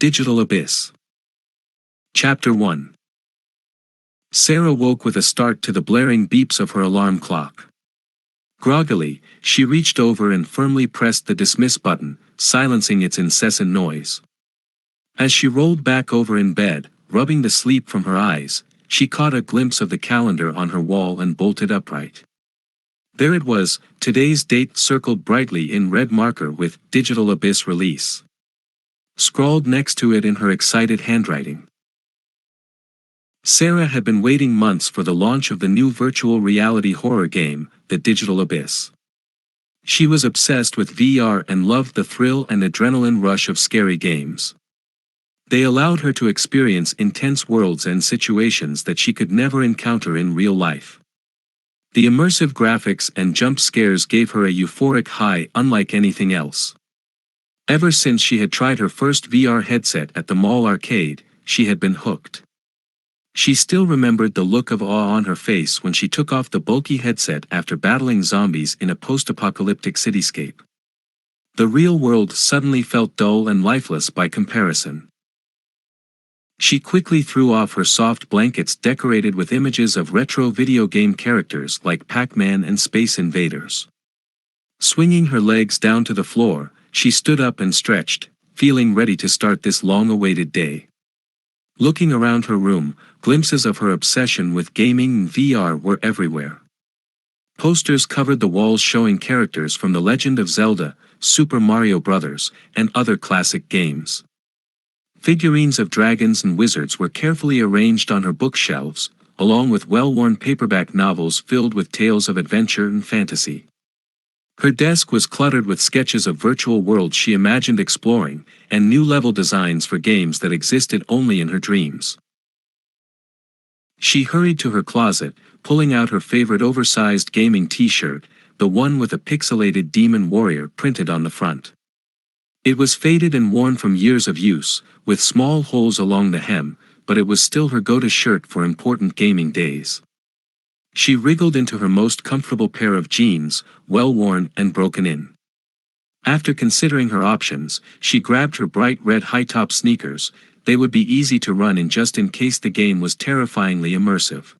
digital abyss. Chapter 1. Sarah woke with a start to the blaring beeps of her alarm clock. Groggily, she reached over and firmly pressed the dismiss button, silencing its incessant noise. As she rolled back over in bed, rubbing the sleep from her eyes, she caught a glimpse of the calendar on her wall and bolted upright. There it was, today's date circled brightly in red marker with Digital Abyss Release scrawled next to it in her excited handwriting. Sarah had been waiting months for the launch of the new virtual reality horror game, The Digital Abyss. She was obsessed with VR and loved the thrill and adrenaline rush of scary games. They allowed her to experience intense worlds and situations that she could never encounter in real life. The immersive graphics and jump scares gave her a euphoric high unlike anything else. Ever since she had tried her first VR headset at the mall arcade, she had been hooked. She still remembered the look of awe on her face when she took off the bulky headset after battling zombies in a post-apocalyptic cityscape. The real world suddenly felt dull and lifeless by comparison. She quickly threw off her soft blankets decorated with images of retro video game characters like Pac-Man and Space Invaders. Swinging her legs down to the floor, she stood up and stretched, feeling ready to start this long-awaited day. Looking around her room, glimpses of her obsession with gaming and VR were everywhere. Posters covered the walls showing characters from The Legend of Zelda, Super Mario Bros., and other classic games. Figurines of dragons and wizards were carefully arranged on her bookshelves, along with well-worn paperback novels filled with tales of adventure and fantasy. Her desk was cluttered with sketches of virtual worlds she imagined exploring, and new level designs for games that existed only in her dreams. She hurried to her closet, pulling out her favorite oversized gaming t-shirt, the one with a pixelated demon warrior printed on the front. It was faded and worn from years of use, with small holes along the hem, but it was still her go-to shirt for important gaming days. She wriggled into her most comfortable pair of jeans, well-worn and broken in. After considering her options, she grabbed her bright red high-top sneakers. They would be easy to run in just in case the game was terrifyingly immersive.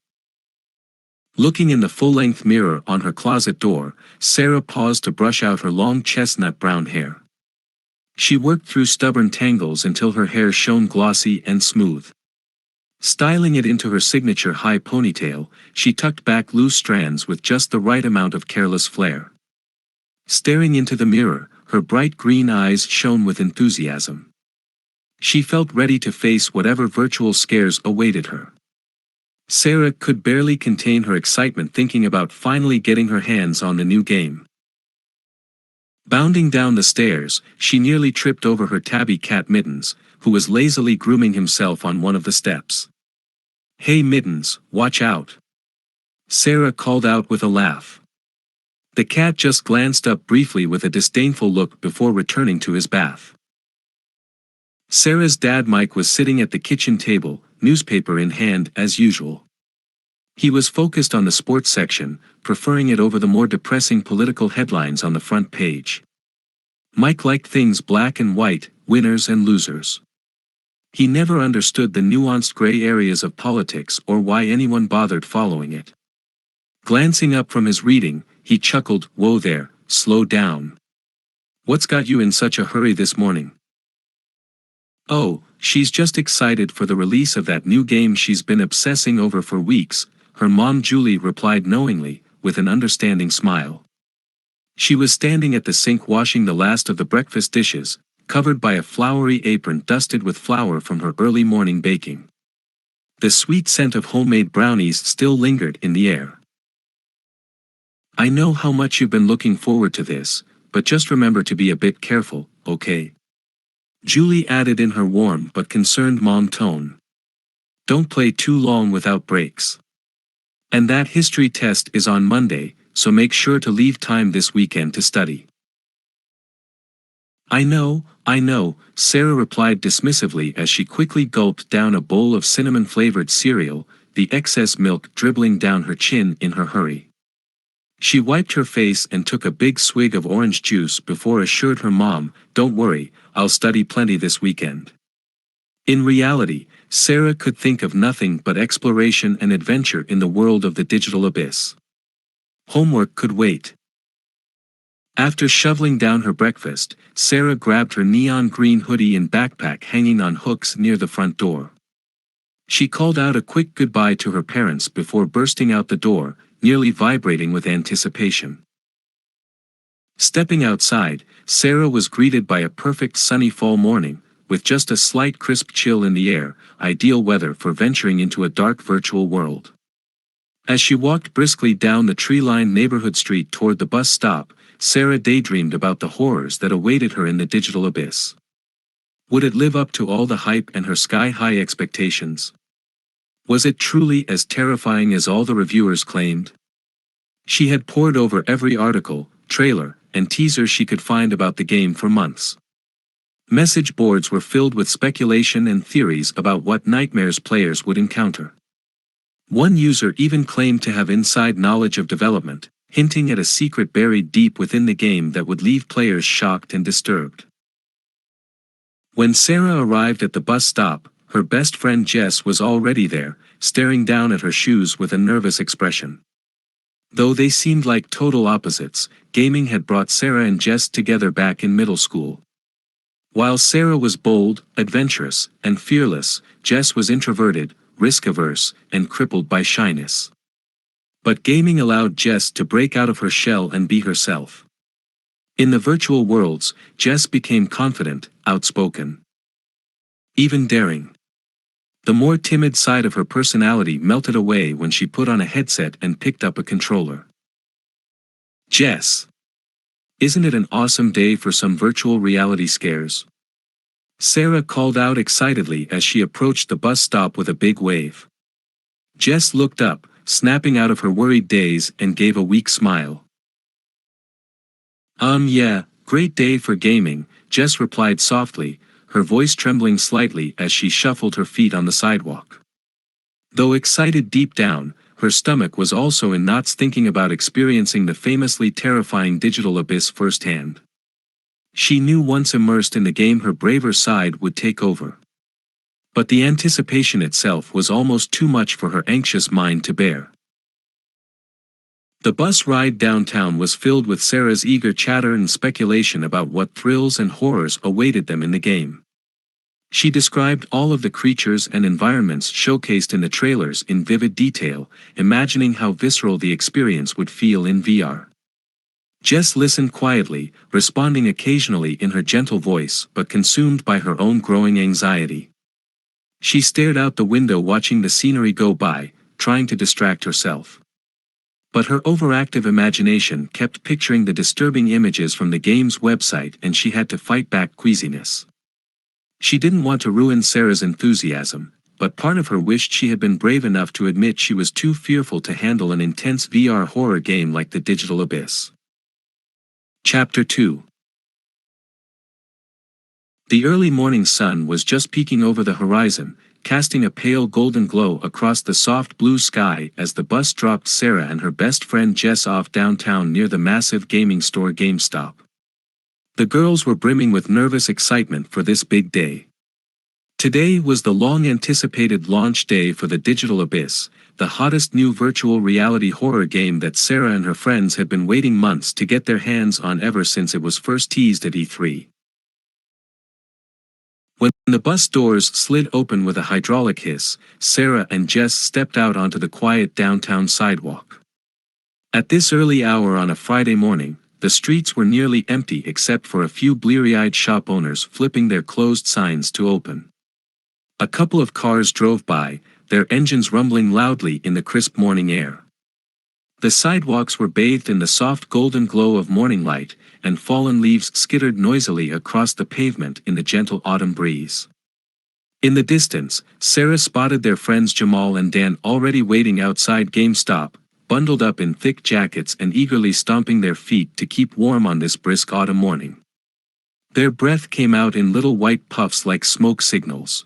Looking in the full-length mirror on her closet door, Sarah paused to brush out her long chestnut brown hair. She worked through stubborn tangles until her hair shone glossy and smooth. Styling it into her signature high ponytail, she tucked back loose strands with just the right amount of careless flair. Staring into the mirror, her bright green eyes shone with enthusiasm. She felt ready to face whatever virtual scares awaited her. Sarah could barely contain her excitement thinking about finally getting her hands on the new game. Bounding down the stairs, she nearly tripped over her tabby cat Mittens, who was lazily grooming himself on one of the steps. "Hey Mittens, watch out!" Sarah called out with a laugh. The cat just glanced up briefly with a disdainful look before returning to his bath. Sarah's dad Mike was sitting at the kitchen table, newspaper in hand as usual. He was focused on the sports section, preferring it over the more depressing political headlines on the front page. Mike liked things black and white, winners and losers. He never understood the nuanced gray areas of politics or why anyone bothered following it. Glancing up from his reading, he chuckled, "Whoa there, slow down. What's got you in such a hurry this morning?" "Oh, she's just excited for the release of that new game she's been obsessing over for weeks," her mom Julie replied knowingly, with an understanding smile. She was standing at the sink washing the last of the breakfast dishes, covered by a flowery apron dusted with flour from her early morning baking. The sweet scent of homemade brownies still lingered in the air. "I know how much you've been looking forward to this, but just remember to be a bit careful, okay?" Julie added in her warm but concerned mom tone. "Don't play too long without breaks. And that history test is on Monday, so make sure to leave time this weekend to study." I know, Sarah replied dismissively as she quickly gulped down a bowl of cinnamon-flavored cereal, the excess milk dribbling down her chin in her hurry. She wiped her face and took a big swig of orange juice before assured her mom, "Don't worry, I'll study plenty this weekend." In reality, Sarah could think of nothing but exploration and adventure in the world of the digital abyss. Homework could wait. After shoveling down her breakfast, Sarah grabbed her neon green hoodie and backpack hanging on hooks near the front door. She called out a quick goodbye to her parents before bursting out the door, nearly vibrating with anticipation. Stepping outside, Sarah was greeted by a perfect sunny fall morning, with just a slight crisp chill in the air, ideal weather for venturing into a dark virtual world. As she walked briskly down the tree-lined neighborhood street toward the bus stop, Sarah daydreamed about the horrors that awaited her in the digital abyss. Would it live up to all the hype and her sky-high expectations? Was it truly as terrifying as all the reviewers claimed? She had pored over every article, trailer, and teaser she could find about the game for months. Message boards were filled with speculation and theories about what nightmares players would encounter. One user even claimed to have inside knowledge of development, hinting at a secret buried deep within the game that would leave players shocked and disturbed. When Sarah arrived at the bus stop, her best friend Jess was already there, staring down at her shoes with a nervous expression. Though they seemed like total opposites, gaming had brought Sarah and Jess together back in middle school. While Sarah was bold, adventurous, and fearless, Jess was introverted, risk-averse, and crippled by shyness. But gaming allowed Jess to break out of her shell and be herself. In the virtual worlds, Jess became confident, outspoken, even daring. The more timid side of her personality melted away when she put on a headset and picked up a controller. Jess. Isn't it an awesome day for some virtual reality scares? Sarah called out excitedly as she approached the bus stop with a big wave. Jess looked up, snapping out of her worried daze, and gave a weak smile. Yeah, great day for gaming, Jess replied softly, her voice trembling slightly as she shuffled her feet on the sidewalk. Though excited deep down, her stomach was also in knots thinking about experiencing the famously terrifying digital abyss firsthand. She knew once immersed in the game her braver side would take over. But the anticipation itself was almost too much for her anxious mind to bear. The bus ride downtown was filled with Sarah's eager chatter and speculation about what thrills and horrors awaited them in the game. She described all of the creatures and environments showcased in the trailers in vivid detail, imagining how visceral the experience would feel in VR. Jess listened quietly, responding occasionally in her gentle voice but consumed by her own growing anxiety. She stared out the window watching the scenery go by, trying to distract herself. But her overactive imagination kept picturing the disturbing images from the game's website and she had to fight back queasiness. She didn't want to ruin Sarah's enthusiasm, but part of her wished she had been brave enough to admit she was too fearful to handle an intense VR horror game like the Digital Abyss. Chapter 2. The early morning sun was just peeking over the horizon, casting a pale golden glow across the soft blue sky as the bus dropped Sarah and her best friend Jess off downtown near the massive gaming store GameStop. The girls were brimming with nervous excitement for this big day. Today was the long-anticipated launch day for the Digital Abyss, the hottest new virtual reality horror game that Sarah and her friends had been waiting months to get their hands on ever since it was first teased at E3. When the bus doors slid open with a hydraulic hiss, Sarah and Jess stepped out onto the quiet downtown sidewalk. At this early hour on a Friday morning, the streets were nearly empty except for a few bleary-eyed shop owners flipping their closed signs to open. A couple of cars drove by, their engines rumbling loudly in the crisp morning air. The sidewalks were bathed in the soft golden glow of morning light, and fallen leaves skittered noisily across the pavement in the gentle autumn breeze. In the distance, Sarah spotted their friends Jamal and Dan already waiting outside GameStop, bundled up in thick jackets and eagerly stomping their feet to keep warm on this brisk autumn morning. Their breath came out in little white puffs like smoke signals.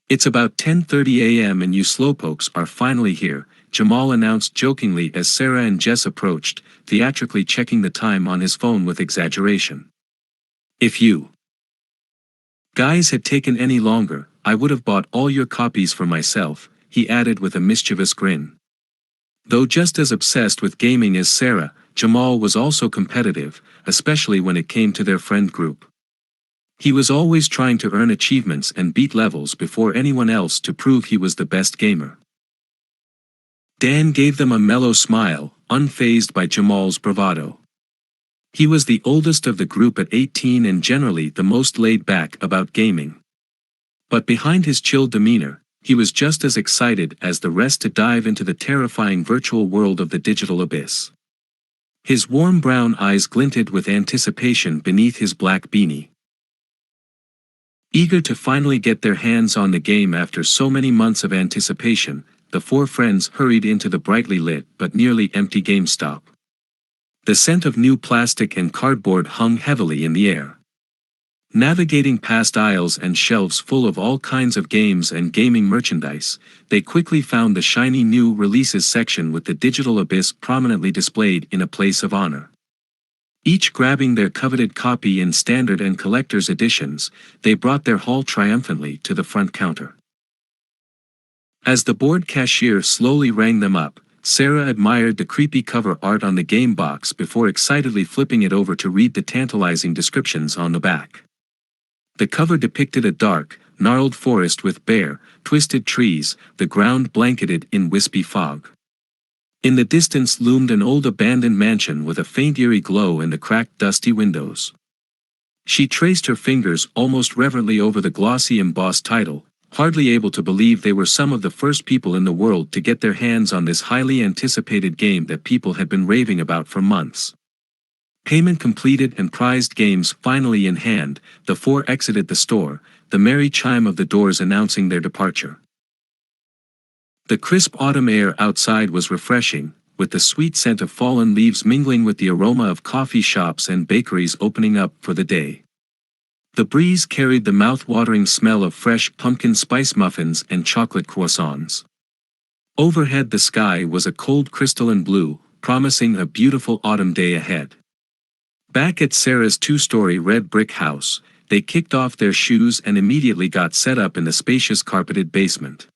"It's about 10:30 a.m. and you slowpokes are finally here," Jamal announced jokingly as Sarah and Jess approached, theatrically checking the time on his phone with exaggeration. "If you Guys had taken any longer, I would have bought all your copies for myself, he added with a mischievous grin. Though just as obsessed with gaming as Sarah, Jamal was also competitive, especially when it came to their friend group. He was always trying to earn achievements and beat levels before anyone else to prove he was the best gamer. Dan gave them a mellow smile, unfazed by Jamal's bravado. He was the oldest of the group at 18 and generally the most laid back about gaming. But behind his chill demeanor, he was just as excited as the rest to dive into the terrifying virtual world of the digital abyss. His warm brown eyes glinted with anticipation beneath his black beanie. Eager to finally get their hands on the game after so many months of anticipation, the four friends hurried into the brightly lit but nearly empty GameStop. The scent of new plastic and cardboard hung heavily in the air. Navigating past aisles and shelves full of all kinds of games and gaming merchandise, they quickly found the shiny new releases section with the digital abyss prominently displayed in a place of honor. Each grabbing their coveted copy in standard and collector's editions, they brought their haul triumphantly to the front counter. As the bored cashier slowly rang them up, Sarah admired the creepy cover art on the game box before excitedly flipping it over to read the tantalizing descriptions on the back. The cover depicted a dark, gnarled forest with bare, twisted trees, the ground blanketed in wispy fog. In the distance loomed an old abandoned mansion with a faint eerie glow in the cracked dusty windows. She traced her fingers almost reverently over the glossy embossed title, hardly able to believe they were some of the first people in the world to get their hands on this highly anticipated game that people had been raving about for months. Payment completed and prized games finally in hand, the four exited the store, the merry chime of the doors announcing their departure. The crisp autumn air outside was refreshing, with the sweet scent of fallen leaves mingling with the aroma of coffee shops and bakeries opening up for the day. The breeze carried the mouth-watering smell of fresh pumpkin spice muffins and chocolate croissants. Overhead the sky was a cold crystalline blue, promising a beautiful autumn day ahead. Back at Sarah's two-story red brick house, they kicked off their shoes and immediately got set up in the spacious carpeted basement.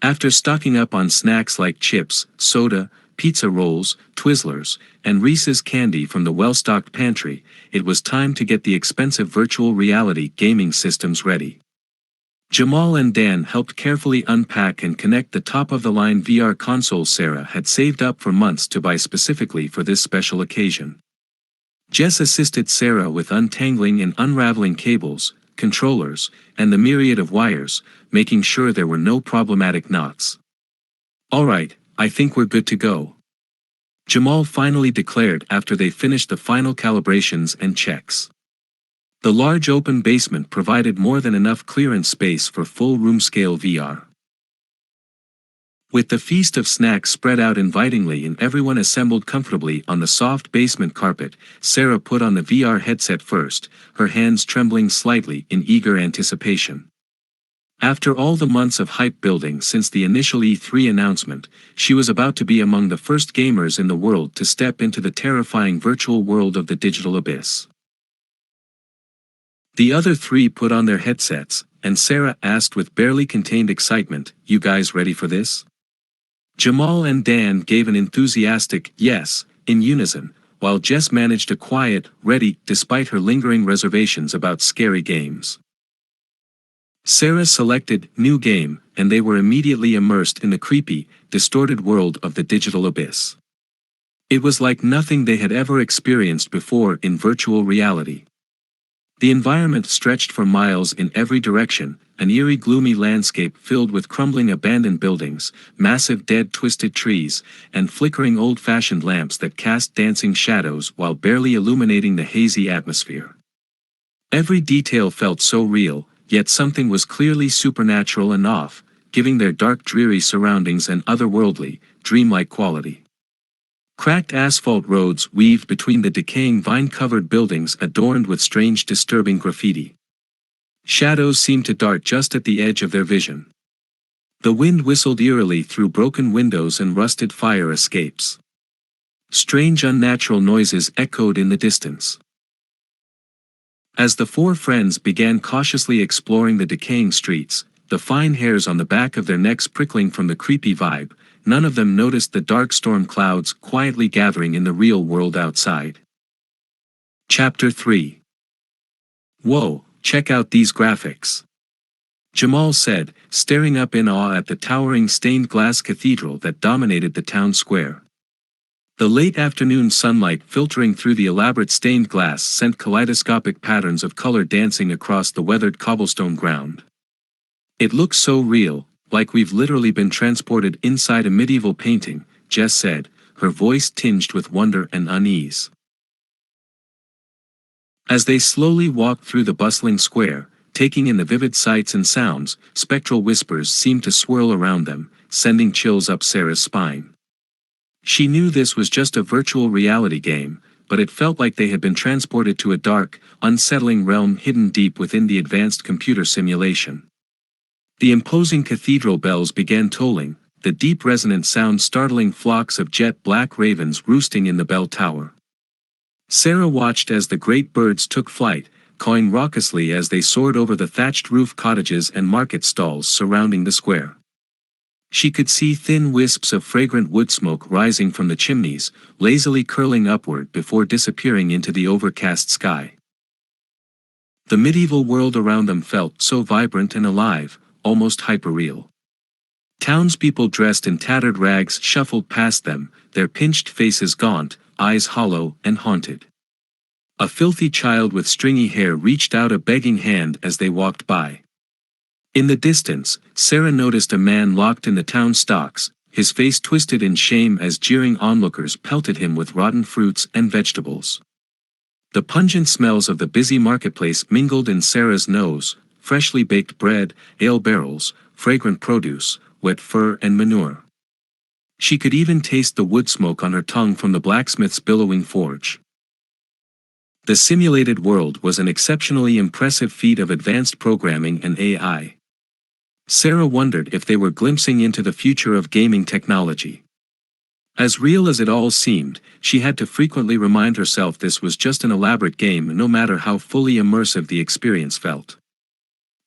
After stocking up on snacks like chips, soda, pizza rolls, Twizzlers, and Reese's candy from the well-stocked pantry, it was time to get the expensive virtual reality gaming systems ready. Jamal and Dan helped carefully unpack and connect the top-of-the-line VR console Sarah had saved up for months to buy specifically for this special occasion. Jess assisted Sarah with untangling and unraveling cables, controllers, and the myriad of wires, making sure there were no problematic knots. "Alright, I think we're good to go," Jamal finally declared after they finished the final calibrations and checks. The large open basement provided more than enough clearance space for full room-scale VR. With the feast of snacks spread out invitingly and everyone assembled comfortably on the soft basement carpet, Sarah put on the VR headset first, her hands trembling slightly in eager anticipation. After all the months of hype building since the initial E3 announcement, she was about to be among the first gamers in the world to step into the terrifying virtual world of the digital abyss. The other three put on their headsets, and Sarah asked with barely contained excitement, "You guys ready for this?" Jamal and Dan gave an enthusiastic yes, in unison, while Jess managed a quiet, ready, despite her lingering reservations about scary games. Sarah selected New Game, and they were immediately immersed in the creepy, distorted world of the digital abyss. It was like nothing they had ever experienced before in virtual reality. The environment stretched for miles in every direction, an eerie gloomy landscape filled with crumbling abandoned buildings, massive dead twisted trees, and flickering old-fashioned lamps that cast dancing shadows while barely illuminating the hazy atmosphere. Every detail felt so real, yet something was clearly supernatural and off, giving their dark dreary surroundings an otherworldly, dreamlike quality. Cracked asphalt roads weaved between the decaying vine-covered buildings adorned with strange disturbing graffiti. Shadows seemed to dart just at the edge of their vision. The wind whistled eerily through broken windows and rusted fire escapes. Strange unnatural noises echoed in the distance. As the four friends began cautiously exploring the decaying streets, the fine hairs on the back of their necks prickling from the creepy vibe, none of them noticed the dark storm clouds quietly gathering in the real world outside. Chapter 3. Whoa, check out these graphics. Jamal said, staring up in awe at the towering stained glass cathedral that dominated the town square. The late afternoon sunlight filtering through the elaborate stained glass sent kaleidoscopic patterns of color dancing across the weathered cobblestone ground. It looks so real, like we've literally been transported inside a medieval painting, Jess said, her voice tinged with wonder and unease. As they slowly walked through the bustling square, taking in the vivid sights and sounds, spectral whispers seemed to swirl around them, sending chills up Sarah's spine. She knew this was just a virtual reality game, but it felt like they had been transported to a dark, unsettling realm hidden deep within the advanced computer simulation. The imposing cathedral bells began tolling, the deep resonant sound startling flocks of jet-black ravens roosting in the bell tower. Sarah watched as the great birds took flight, cawing raucously as they soared over the thatched roof cottages and market stalls surrounding the square. She could see thin wisps of fragrant wood smoke rising from the chimneys, lazily curling upward before disappearing into the overcast sky. The medieval world around them felt so vibrant and alive, almost hyperreal. Townspeople dressed in tattered rags shuffled past them, their pinched faces gaunt, eyes hollow and haunted. A filthy child with stringy hair reached out a begging hand as they walked by. In the distance, Sarah noticed a man locked in the town stocks, his face twisted in shame as jeering onlookers pelted him with rotten fruits and vegetables. The pungent smells of the busy marketplace mingled in Sarah's nose, freshly baked bread, ale barrels, fragrant produce, wet fur and manure. She could even taste the wood smoke on her tongue from the blacksmith's billowing forge. The simulated world was an exceptionally impressive feat of advanced programming and AI. Sarah wondered if they were glimpsing into the future of gaming technology. As real as it all seemed, she had to frequently remind herself this was just an elaborate game no matter how fully immersive the experience felt.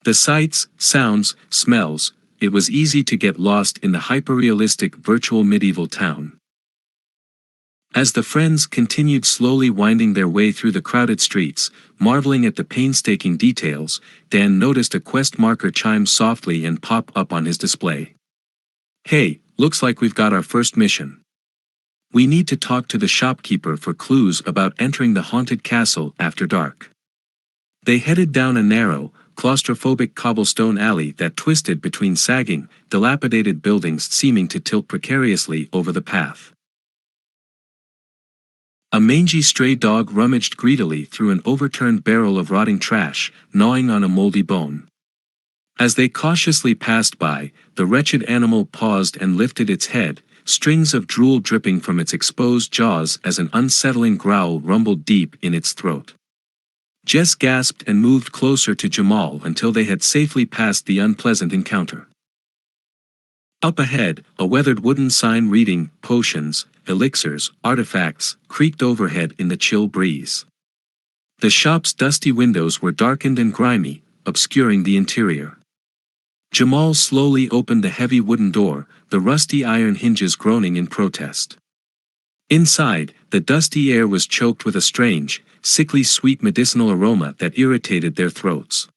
The sights, sounds, smells, it was easy to get lost in the hyperrealistic virtual medieval town. As the friends continued slowly winding their way through the crowded streets, marveling at the painstaking details, Dan noticed a quest marker chime softly and pop up on his display. "Hey, looks like we've got our first mission. We need to talk to the shopkeeper for clues about entering the haunted castle after dark." They headed down a narrow, claustrophobic cobblestone alley that twisted between sagging, dilapidated buildings seeming to tilt precariously over the path. A mangy stray dog rummaged greedily through an overturned barrel of rotting trash, gnawing on a moldy bone. As they cautiously passed by, the wretched animal paused and lifted its head, strings of drool dripping from its exposed jaws as an unsettling growl rumbled deep in its throat. Jess gasped and moved closer to Jamal until they had safely passed the unpleasant encounter. Up ahead, a weathered wooden sign reading, "Potions, Elixirs, Artifacts," creaked overhead in the chill breeze. The shop's dusty windows were darkened and grimy, obscuring the interior. Jamal slowly opened the heavy wooden door, the rusty iron hinges groaning in protest. Inside, the dusty air was choked with a strange, sickly sweet medicinal aroma that irritated their throats.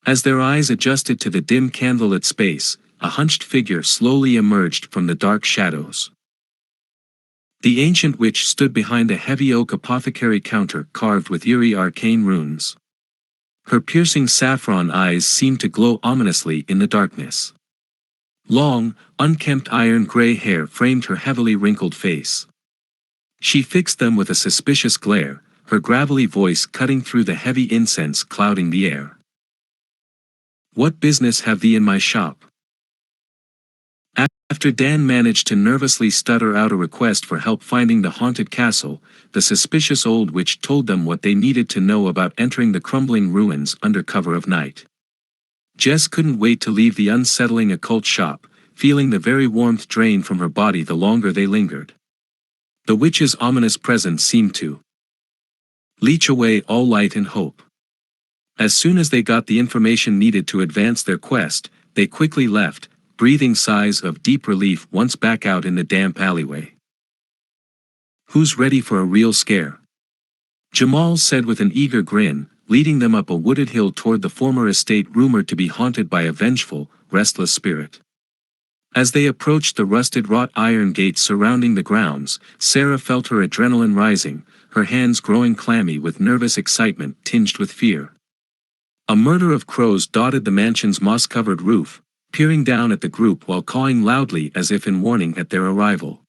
As their eyes adjusted to the dim candlelit space, a hunched figure slowly emerged from the dark shadows. The ancient witch stood behind a heavy oak apothecary counter carved with eerie arcane runes. Her piercing saffron eyes seemed to glow ominously in the darkness. Long, unkempt iron-gray hair framed her heavily wrinkled face. She fixed them with a suspicious glare, her gravelly voice cutting through the heavy incense clouding the air. "What business have thee in my shop?" After Dan managed to nervously stutter out a request for help finding the haunted castle, the suspicious old witch told them what they needed to know about entering the crumbling ruins under cover of night. Jess couldn't wait to leave the unsettling occult shop, feeling the very warmth drain from her body the longer they lingered. The witch's ominous presence seemed to leech away all light and hope. As soon as they got the information needed to advance their quest, they quickly left, breathing sighs of deep relief once back out in the damp alleyway. "Who's ready for a real scare?" Jamal said with an eager grin, leading them up a wooded hill toward the former estate rumored to be haunted by a vengeful, restless spirit. As they approached the rusted wrought iron gates surrounding the grounds, Sarah felt her adrenaline rising, her hands growing clammy with nervous excitement tinged with fear. A murder of crows dotted the mansion's moss-covered roof, peering down at the group while cawing loudly as if in warning at their arrival.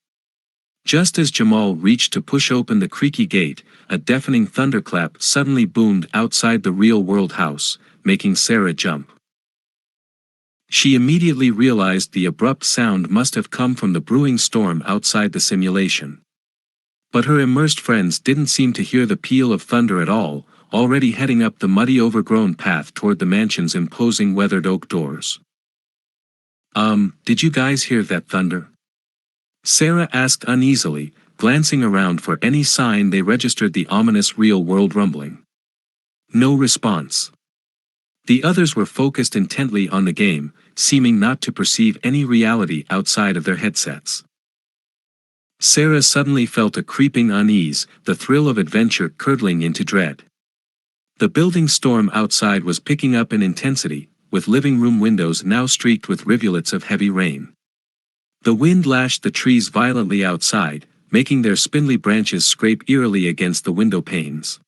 Just as Jamal reached to push open the creaky gate, a deafening thunderclap suddenly boomed outside the real-world house, making Sarah jump. She immediately realized the abrupt sound must have come from the brewing storm outside the simulation. But her immersed friends didn't seem to hear the peal of thunder at all, already heading up the muddy overgrown path toward the mansion's imposing weathered oak doors. Did you guys hear that thunder?" Sarah asked uneasily, glancing around for any sign they registered the ominous real-world rumbling. No response. The others were focused intently on the game, seeming not to perceive any reality outside of their headsets. Sarah suddenly felt a creeping unease, the thrill of adventure curdling into dread. The building storm outside was picking up in intensity, with living room windows now streaked with rivulets of heavy rain. The wind lashed the trees violently outside, making their spindly branches scrape eerily against the window panes.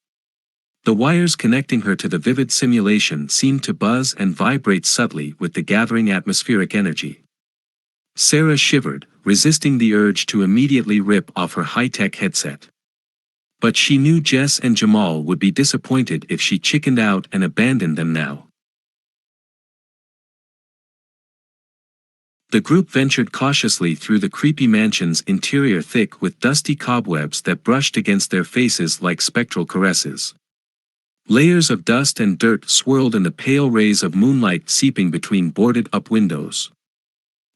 The wires connecting her to the vivid simulation seemed to buzz and vibrate subtly with the gathering atmospheric energy. Sarah shivered, resisting the urge to immediately rip off her high-tech headset. But she knew Jess and Jamal would be disappointed if she chickened out and abandoned them now. The group ventured cautiously through the creepy mansion's interior thick with dusty cobwebs that brushed against their faces like spectral caresses. Layers of dust and dirt swirled in the pale rays of moonlight seeping between boarded-up windows.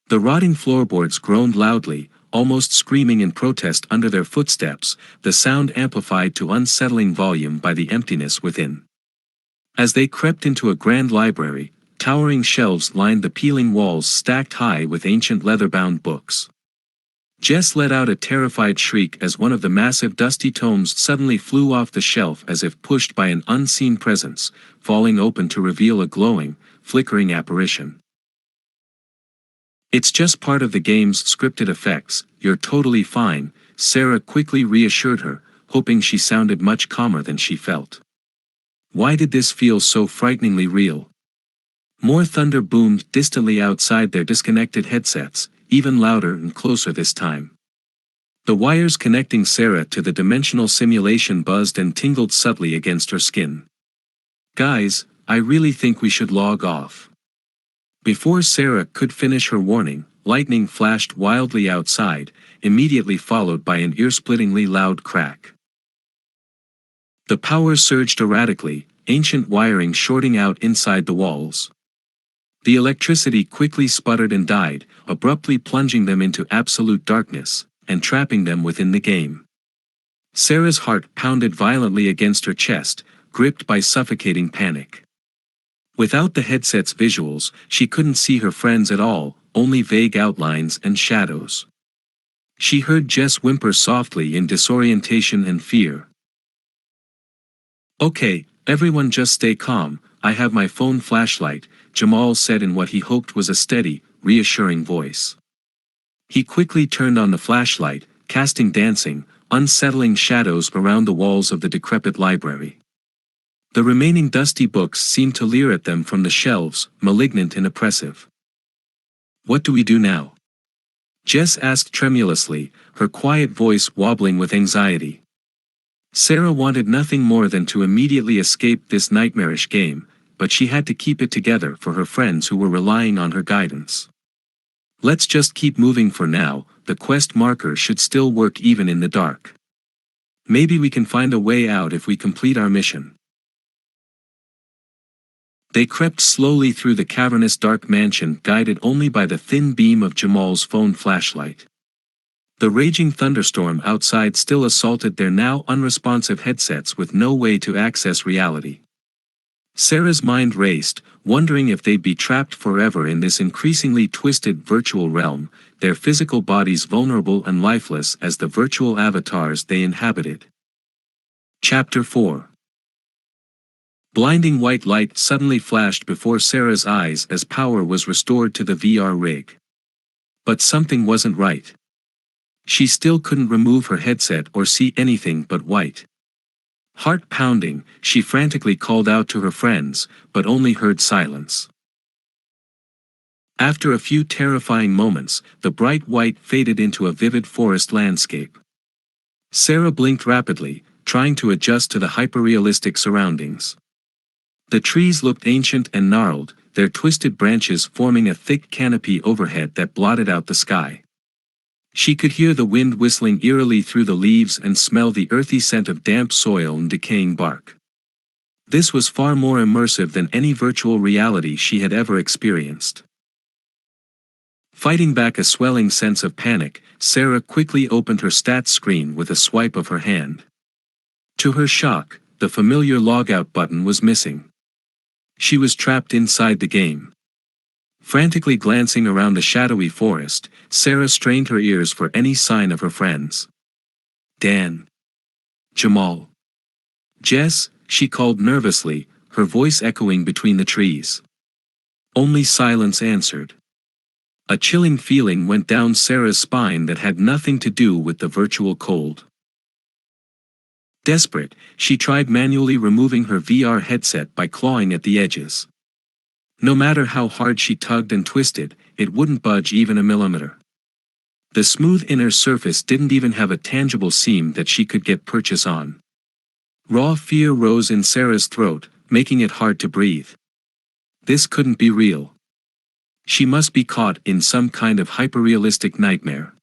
The rotting floorboards groaned loudly, almost screaming in protest under their footsteps, the sound amplified to unsettling volume by the emptiness within. As they crept into a grand library, towering shelves lined the peeling walls stacked high with ancient leather-bound books. Jess let out a terrified shriek as one of the massive dusty tomes suddenly flew off the shelf as if pushed by an unseen presence, falling open to reveal a glowing, flickering apparition. "It's just part of the game's scripted effects, you're totally fine," Sarah quickly reassured her, hoping she sounded much calmer than she felt. Why did this feel so frighteningly real? More thunder boomed distantly outside their disconnected headsets, even louder and closer this time. The wires connecting Sarah to the dimensional simulation buzzed and tingled subtly against her skin. "Guys, I really think we should log off." Before Sarah could finish her warning, lightning flashed wildly outside, immediately followed by an ear-splittingly loud crack. The power surged erratically, ancient wiring shorting out inside the walls. The electricity quickly sputtered and died, abruptly plunging them into absolute darkness, and trapping them within the game. Sarah's heart pounded violently against her chest, gripped by suffocating panic. Without the headset's visuals, she couldn't see her friends at all, only vague outlines and shadows. She heard Jess whimper softly in disorientation and fear. "Okay, everyone just stay calm, I have my phone flashlight," Jamal said in what he hoped was a steady, reassuring voice. He quickly turned on the flashlight, casting dancing, unsettling shadows around the walls of the decrepit library. The remaining dusty books seemed to leer at them from the shelves, malignant and oppressive. "What do we do now?" Jess asked tremulously, her quiet voice wobbling with anxiety. Sarah wanted nothing more than to immediately escape this nightmarish game, but she had to keep it together for her friends who were relying on her guidance. "Let's just keep moving for now, the quest marker should still work even in the dark. Maybe we can find a way out if we complete our mission." They crept slowly through the cavernous dark mansion guided only by the thin beam of Jamal's phone flashlight. The raging thunderstorm outside still assaulted their now unresponsive headsets with no way to access reality. Sarah's mind raced, wondering if they'd be trapped forever in this increasingly twisted virtual realm, their physical bodies vulnerable and lifeless as the virtual avatars they inhabited. Chapter 4. Blinding white light suddenly flashed before Sarah's eyes as power was restored to the VR rig. But something wasn't right. She still couldn't remove her headset or see anything but white. Heart pounding, she frantically called out to her friends, but only heard silence. After a few terrifying moments, the bright white faded into a vivid forest landscape. Sarah blinked rapidly, trying to adjust to the hyperrealistic surroundings. The trees looked ancient and gnarled, their twisted branches forming a thick canopy overhead that blotted out the sky. She could hear the wind whistling eerily through the leaves and smell the earthy scent of damp soil and decaying bark. This was far more immersive than any virtual reality she had ever experienced. Fighting back a swelling sense of panic, Sarah quickly opened her stats screen with a swipe of her hand. To her shock, the familiar logout button was missing. She was trapped inside the game. Frantically glancing around the shadowy forest, Sarah strained her ears for any sign of her friends. Dan. Jamal. Jess, she called nervously, her voice echoing between the trees. Only silence answered. A chilling feeling went down Sarah's spine that had nothing to do with the virtual cold. Desperate, she tried manually removing her VR headset by clawing at the edges. No matter how hard she tugged and twisted, it wouldn't budge even a millimeter. The smooth inner surface didn't even have a tangible seam that she could get purchase on. Raw fear rose in Sarah's throat, making it hard to breathe. This couldn't be real. She must be caught in some kind of hyperrealistic nightmare.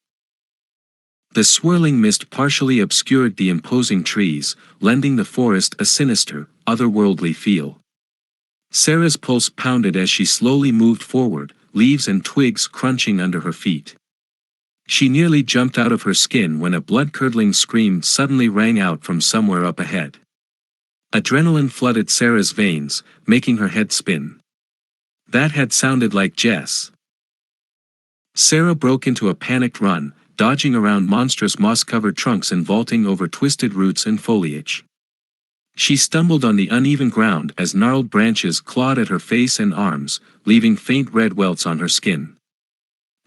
The swirling mist partially obscured the imposing trees, lending the forest a sinister, otherworldly feel. Sarah's pulse pounded as she slowly moved forward, leaves and twigs crunching under her feet. She nearly jumped out of her skin when a blood-curdling scream suddenly rang out from somewhere up ahead. Adrenaline flooded Sarah's veins, making her head spin. That had sounded like Jess. Sarah broke into a panicked run, dodging around monstrous moss-covered trunks and vaulting over twisted roots and foliage. She stumbled on the uneven ground as gnarled branches clawed at her face and arms, leaving faint red welts on her skin.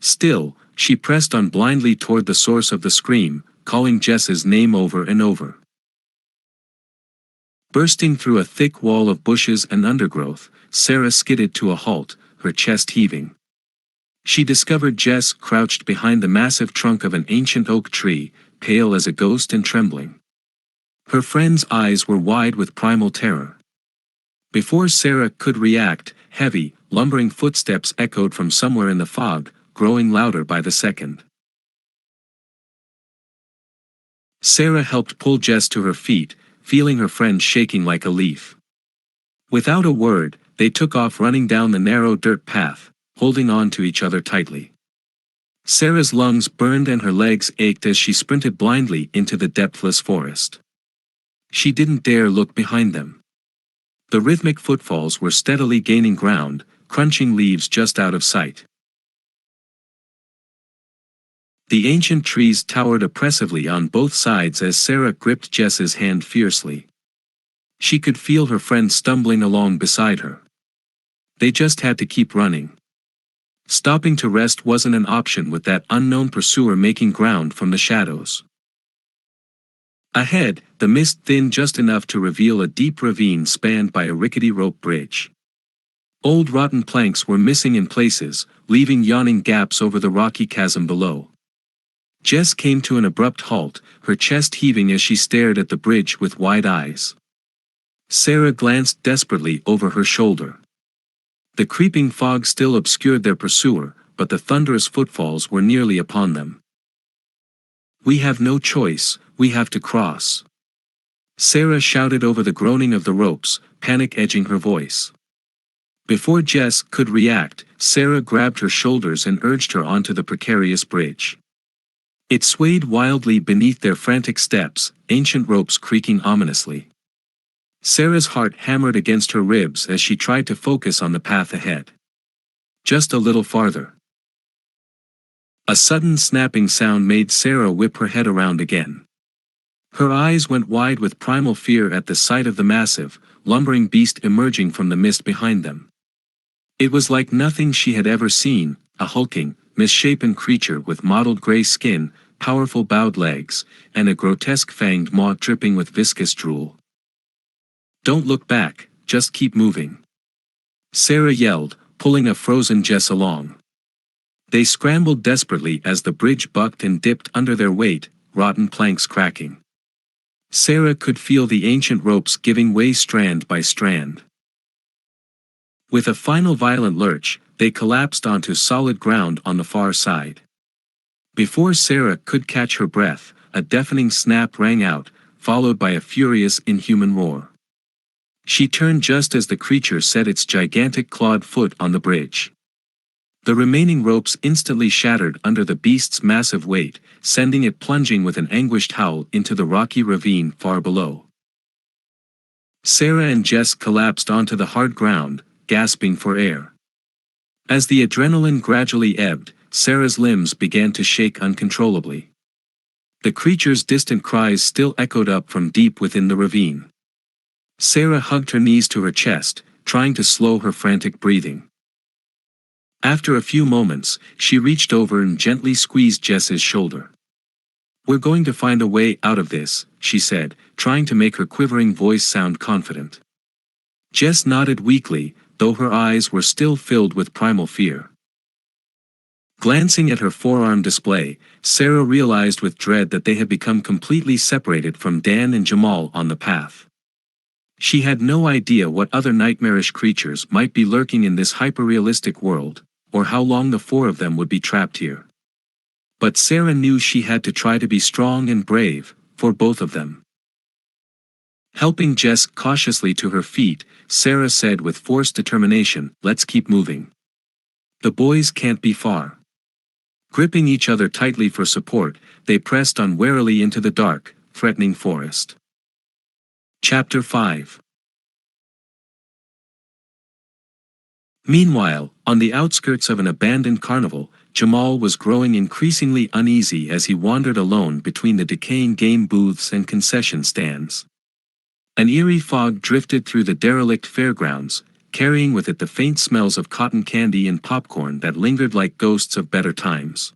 Still, she pressed on blindly toward the source of the scream, calling Jess's name over and over. Bursting through a thick wall of bushes and undergrowth, Sarah skidded to a halt, her chest heaving. She discovered Jess crouched behind the massive trunk of an ancient oak tree, pale as a ghost and trembling. Her friend's eyes were wide with primal terror. Before Sarah could react, heavy, lumbering footsteps echoed from somewhere in the fog, growing louder by the second. Sarah helped pull Jess to her feet, feeling her friend shaking like a leaf. Without a word, they took off running down the narrow dirt path, holding on to each other tightly. Sarah's lungs burned and her legs ached as she sprinted blindly into the depthless forest. She didn't dare look behind them. The rhythmic footfalls were steadily gaining ground, crunching leaves just out of sight. The ancient trees towered oppressively on both sides as Sarah gripped Jess's hand fiercely. She could feel her friend stumbling along beside her. They just had to keep running. Stopping to rest wasn't an option with that unknown pursuer making ground from the shadows. Ahead, the mist thinned just enough to reveal a deep ravine spanned by a rickety rope bridge. Old rotten planks were missing in places, leaving yawning gaps over the rocky chasm below. Jess came to an abrupt halt, her chest heaving as she stared at the bridge with wide eyes. Sarah glanced desperately over her shoulder. The creeping fog still obscured their pursuer, but the thunderous footfalls were nearly upon them. "We have no choice, we have to cross," Sarah shouted over the groaning of the ropes, panic edging her voice. Before Jess could react, Sarah grabbed her shoulders and urged her onto the precarious bridge. It swayed wildly beneath their frantic steps, ancient ropes creaking ominously. Sarah's heart hammered against her ribs as she tried to focus on the path ahead. Just a little farther. A sudden snapping sound made Sarah whip her head around again. Her eyes went wide with primal fear at the sight of the massive, lumbering beast emerging from the mist behind them. It was like nothing she had ever seen, a hulking, misshapen creature with mottled gray skin, powerful bowed legs, and a grotesque fanged maw dripping with viscous drool. "Don't look back, just keep moving," Sarah yelled, pulling a frozen Jess along. They scrambled desperately as the bridge bucked and dipped under their weight, rotten planks cracking. Sarah could feel the ancient ropes giving way strand by strand. With a final violent lurch, they collapsed onto solid ground on the far side. Before Sarah could catch her breath, a deafening snap rang out, followed by a furious, inhuman roar. She turned just as the creature set its gigantic clawed foot on the bridge. The remaining ropes instantly shattered under the beast's massive weight, sending it plunging with an anguished howl into the rocky ravine far below. Sarah and Jess collapsed onto the hard ground, gasping for air. As the adrenaline gradually ebbed, Sarah's limbs began to shake uncontrollably. The creature's distant cries still echoed up from deep within the ravine. Sarah hugged her knees to her chest, trying to slow her frantic breathing. After a few moments, she reached over and gently squeezed Jess's shoulder. "We're going to find a way out of this," she said, trying to make her quivering voice sound confident. Jess nodded weakly, though her eyes were still filled with primal fear. Glancing at her forearm display, Sarah realized with dread that they had become completely separated from Dan and Jamal on the path. She had no idea what other nightmarish creatures might be lurking in this hyper-realistic world, or how long the four of them would be trapped here. But Sarah knew she had to try to be strong and brave, for both of them. Helping Jess cautiously to her feet, Sarah said with forced determination, "Let's keep moving. The boys can't be far." Gripping each other tightly for support, they pressed on warily into the dark, threatening forest. Chapter 5. Meanwhile, on the outskirts of an abandoned carnival, Jamal was growing increasingly uneasy as he wandered alone between the decaying game booths and concession stands. An eerie fog drifted through the derelict fairgrounds, carrying with it the faint smells of cotton candy and popcorn that lingered like ghosts of better times.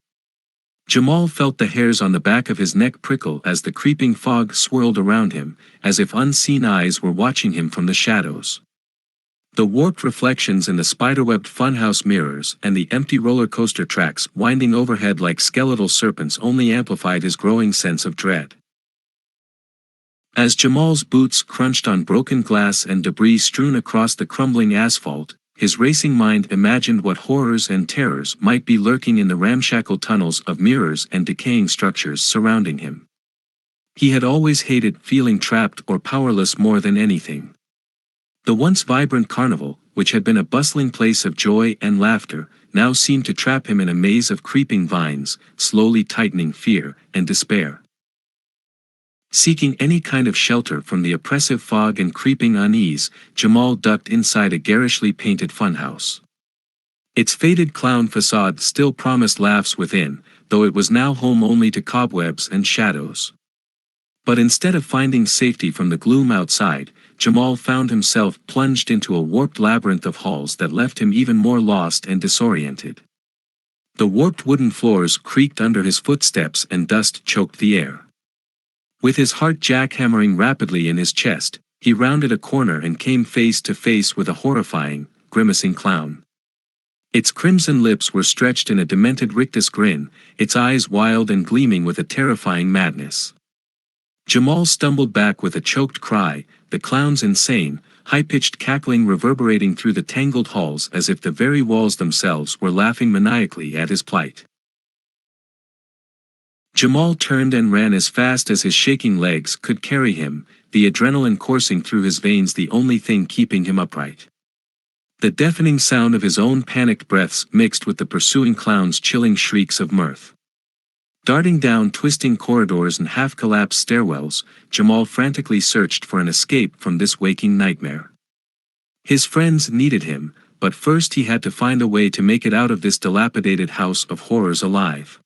Jamal felt the hairs on the back of his neck prickle as the creeping fog swirled around him, as if unseen eyes were watching him from the shadows. The warped reflections in the spiderwebbed funhouse mirrors and the empty roller coaster tracks winding overhead like skeletal serpents only amplified his growing sense of dread. As Jamal's boots crunched on broken glass and debris strewn across the crumbling asphalt, his racing mind imagined what horrors and terrors might be lurking in the ramshackle tunnels of mirrors and decaying structures surrounding him. He had always hated feeling trapped or powerless more than anything. The once vibrant carnival, which had been a bustling place of joy and laughter, now seemed to trap him in a maze of creeping vines, slowly tightening fear and despair. Seeking any kind of shelter from the oppressive fog and creeping unease, Jamal ducked inside a garishly painted funhouse. Its faded clown facade still promised laughs within, though it was now home only to cobwebs and shadows. But instead of finding safety from the gloom outside, Jamal found himself plunged into a warped labyrinth of halls that left him even more lost and disoriented. The warped wooden floors creaked under his footsteps and dust choked the air. With his heart jackhammering rapidly in his chest, he rounded a corner and came face to face with a horrifying, grimacing clown. Its crimson lips were stretched in a demented rictus grin, its eyes wild and gleaming with a terrifying madness. Jamal stumbled back with a choked cry, the clown's insane, high-pitched cackling reverberating through the tangled halls as if the very walls themselves were laughing maniacally at his plight. Jamal turned and ran as fast as his shaking legs could carry him, the adrenaline coursing through his veins the only thing keeping him upright. The deafening sound of his own panicked breaths mixed with the pursuing clown's chilling shrieks of mirth. Darting down twisting corridors and half-collapsed stairwells, Jamal frantically searched for an escape from this waking nightmare. His friends needed him, but first he had to find a way to make it out of this dilapidated house of horrors alive.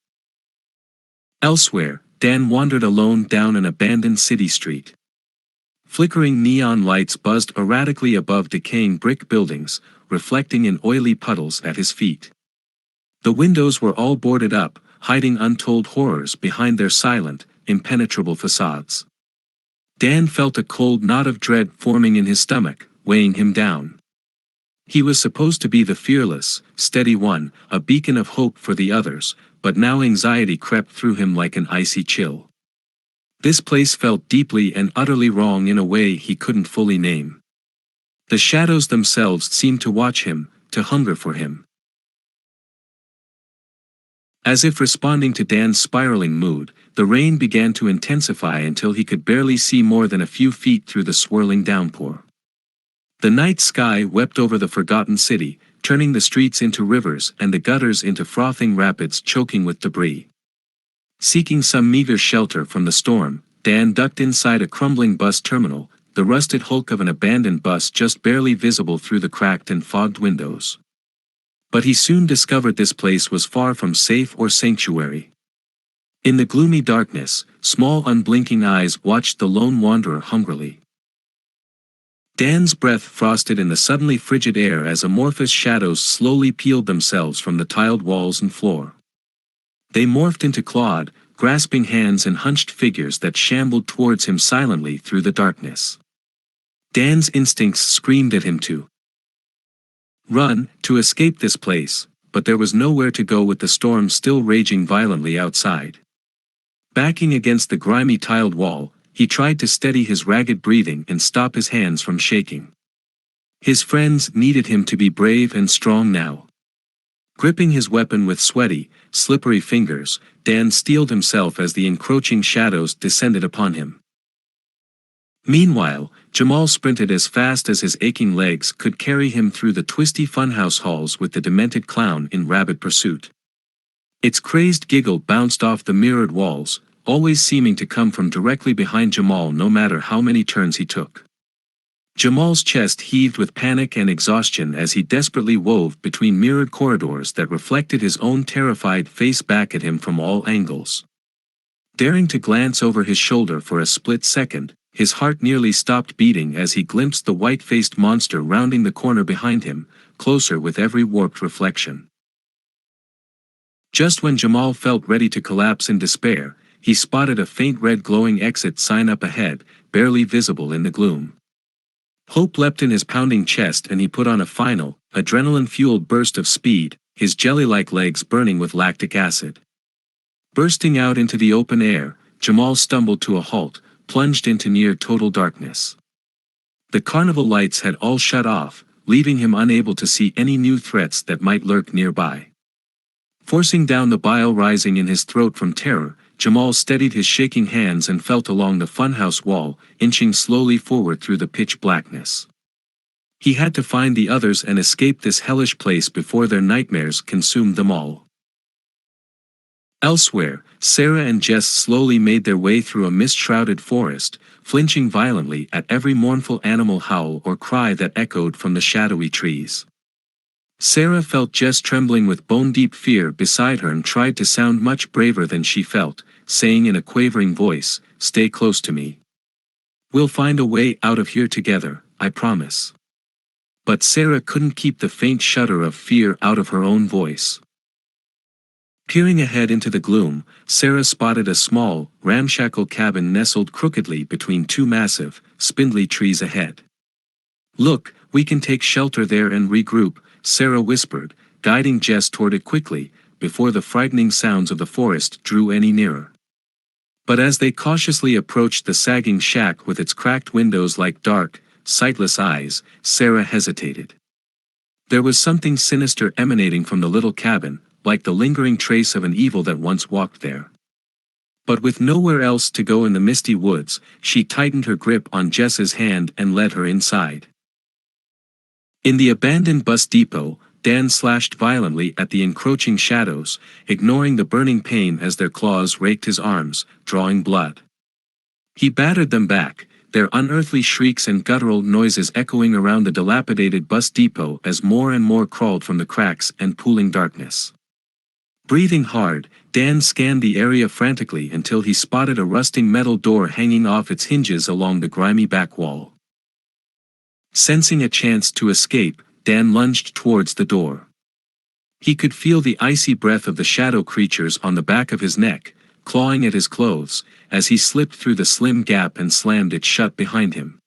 Elsewhere, Dan wandered alone down an abandoned city street. Flickering neon lights buzzed erratically above decaying brick buildings, reflecting in oily puddles at his feet. The windows were all boarded up, hiding untold horrors behind their silent, impenetrable facades. Dan felt a cold knot of dread forming in his stomach, weighing him down. He was supposed to be the fearless, steady one, a beacon of hope for the others, but now anxiety crept through him like an icy chill. This place felt deeply and utterly wrong in a way he couldn't fully name. The shadows themselves seemed to watch him, to hunger for him. As if responding to Dan's spiraling mood, the rain began to intensify until he could barely see more than a few feet through the swirling downpour. The night sky wept over the forgotten city, turning the streets into rivers and the gutters into frothing rapids choking with debris. Seeking some meager shelter from the storm, Dan ducked inside a crumbling bus terminal, the rusted hulk of an abandoned bus just barely visible through the cracked and fogged windows. But he soon discovered this place was far from safe or sanctuary. In the gloomy darkness, small unblinking eyes watched the lone wanderer hungrily. Dan's breath frosted in the suddenly frigid air as amorphous shadows slowly peeled themselves from the tiled walls and floor. They morphed into clawed, grasping hands and hunched figures that shambled towards him silently through the darkness. Dan's instincts screamed at him to run, to escape this place, but there was nowhere to go with the storm still raging violently outside. Backing against the grimy tiled wall, he tried to steady his ragged breathing and stop his hands from shaking. His friends needed him to be brave and strong now. Gripping his weapon with sweaty, slippery fingers, Dan steeled himself as the encroaching shadows descended upon him. Meanwhile, Jamal sprinted as fast as his aching legs could carry him through the twisty funhouse halls with the demented clown in rabid pursuit. Its crazed giggle bounced off the mirrored walls, always seeming to come from directly behind Jamal no matter how many turns he took. Jamal's chest heaved with panic and exhaustion as he desperately wove between mirrored corridors that reflected his own terrified face back at him from all angles. Daring to glance over his shoulder for a split second, his heart nearly stopped beating as he glimpsed the white-faced monster rounding the corner behind him, closer with every warped reflection. Just when Jamal felt ready to collapse in despair, he spotted a faint red glowing exit sign up ahead, barely visible in the gloom. Hope leapt in his pounding chest and he put on a final, adrenaline-fueled burst of speed, his jelly-like legs burning with lactic acid. Bursting out into the open air, Jamal stumbled to a halt, plunged into near total darkness. The carnival lights had all shut off, leaving him unable to see any new threats that might lurk nearby. Forcing down the bile rising in his throat from terror, Jamal steadied his shaking hands and felt along the funhouse wall, inching slowly forward through the pitch blackness. He had to find the others and escape this hellish place before their nightmares consumed them all. Elsewhere, Sarah and Jess slowly made their way through a mist-shrouded forest, flinching violently at every mournful animal howl or cry that echoed from the shadowy trees. Sarah felt Jess trembling with bone-deep fear beside her and tried to sound much braver than she felt, saying in a quavering voice, "Stay close to me. We'll find a way out of here together, I promise." But Sarah couldn't keep the faint shudder of fear out of her own voice. Peering ahead into the gloom, Sarah spotted a small, ramshackle cabin nestled crookedly between two massive, spindly trees ahead. "Look, we can take shelter there and regroup," Sarah whispered, guiding Jess toward it quickly, before the frightening sounds of the forest drew any nearer. But as they cautiously approached the sagging shack with its cracked windows like dark, sightless eyes, Sarah hesitated. There was something sinister emanating from the little cabin, like the lingering trace of an evil that once walked there. But with nowhere else to go in the misty woods, she tightened her grip on Jess's hand and led her inside. In the abandoned bus depot, Dan slashed violently at the encroaching shadows, ignoring the burning pain as their claws raked his arms, drawing blood. He battered them back, their unearthly shrieks and guttural noises echoing around the dilapidated bus depot as more and more crawled from the cracks and pooling darkness. Breathing hard, Dan scanned the area frantically until he spotted a rusting metal door hanging off its hinges along the grimy back wall. Sensing a chance to escape, Dan lunged towards the door. He could feel the icy breath of the shadow creatures on the back of his neck, clawing at his clothes, as he slipped through the slim gap and slammed it shut behind him.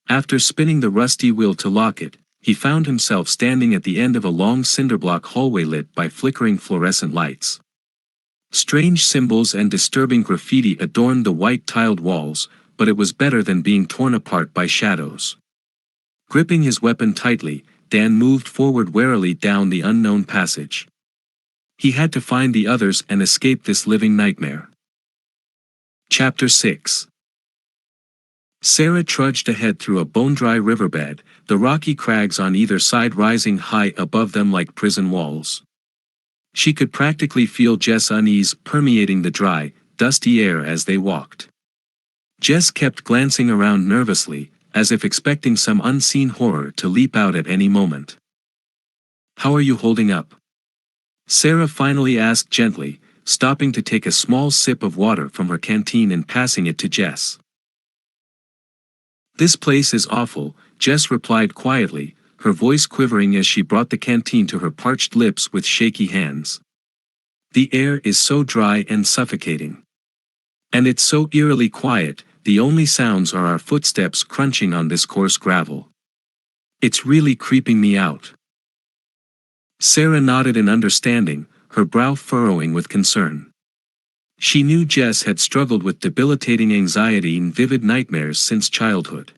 After spinning the rusty wheel to lock it, he found himself standing at the end of a long cinderblock hallway lit by flickering fluorescent lights. Strange symbols and disturbing graffiti adorned the white-tiled walls, but it was better than being torn apart by shadows. Gripping his weapon tightly, Dan moved forward warily down the unknown passage. He had to find the others and escape this living nightmare. Chapter 6. Sarah trudged ahead through a bone-dry riverbed, the rocky crags on either side rising high above them like prison walls. She could practically feel Jess' unease permeating the dry, dusty air as they walked. Jess kept glancing around nervously, as if expecting some unseen horror to leap out at any moment. "How are you holding up?" Sarah finally asked gently, stopping to take a small sip of water from her canteen and passing it to Jess. "This place is awful," Jess replied quietly, her voice quivering as she brought the canteen to her parched lips with shaky hands. "The air is so dry and suffocating. And it's so eerily quiet, the only sounds are our footsteps crunching on this coarse gravel. It's really creeping me out." Sarah nodded in understanding, her brow furrowing with concern. She knew Jess had struggled with debilitating anxiety and vivid nightmares since childhood.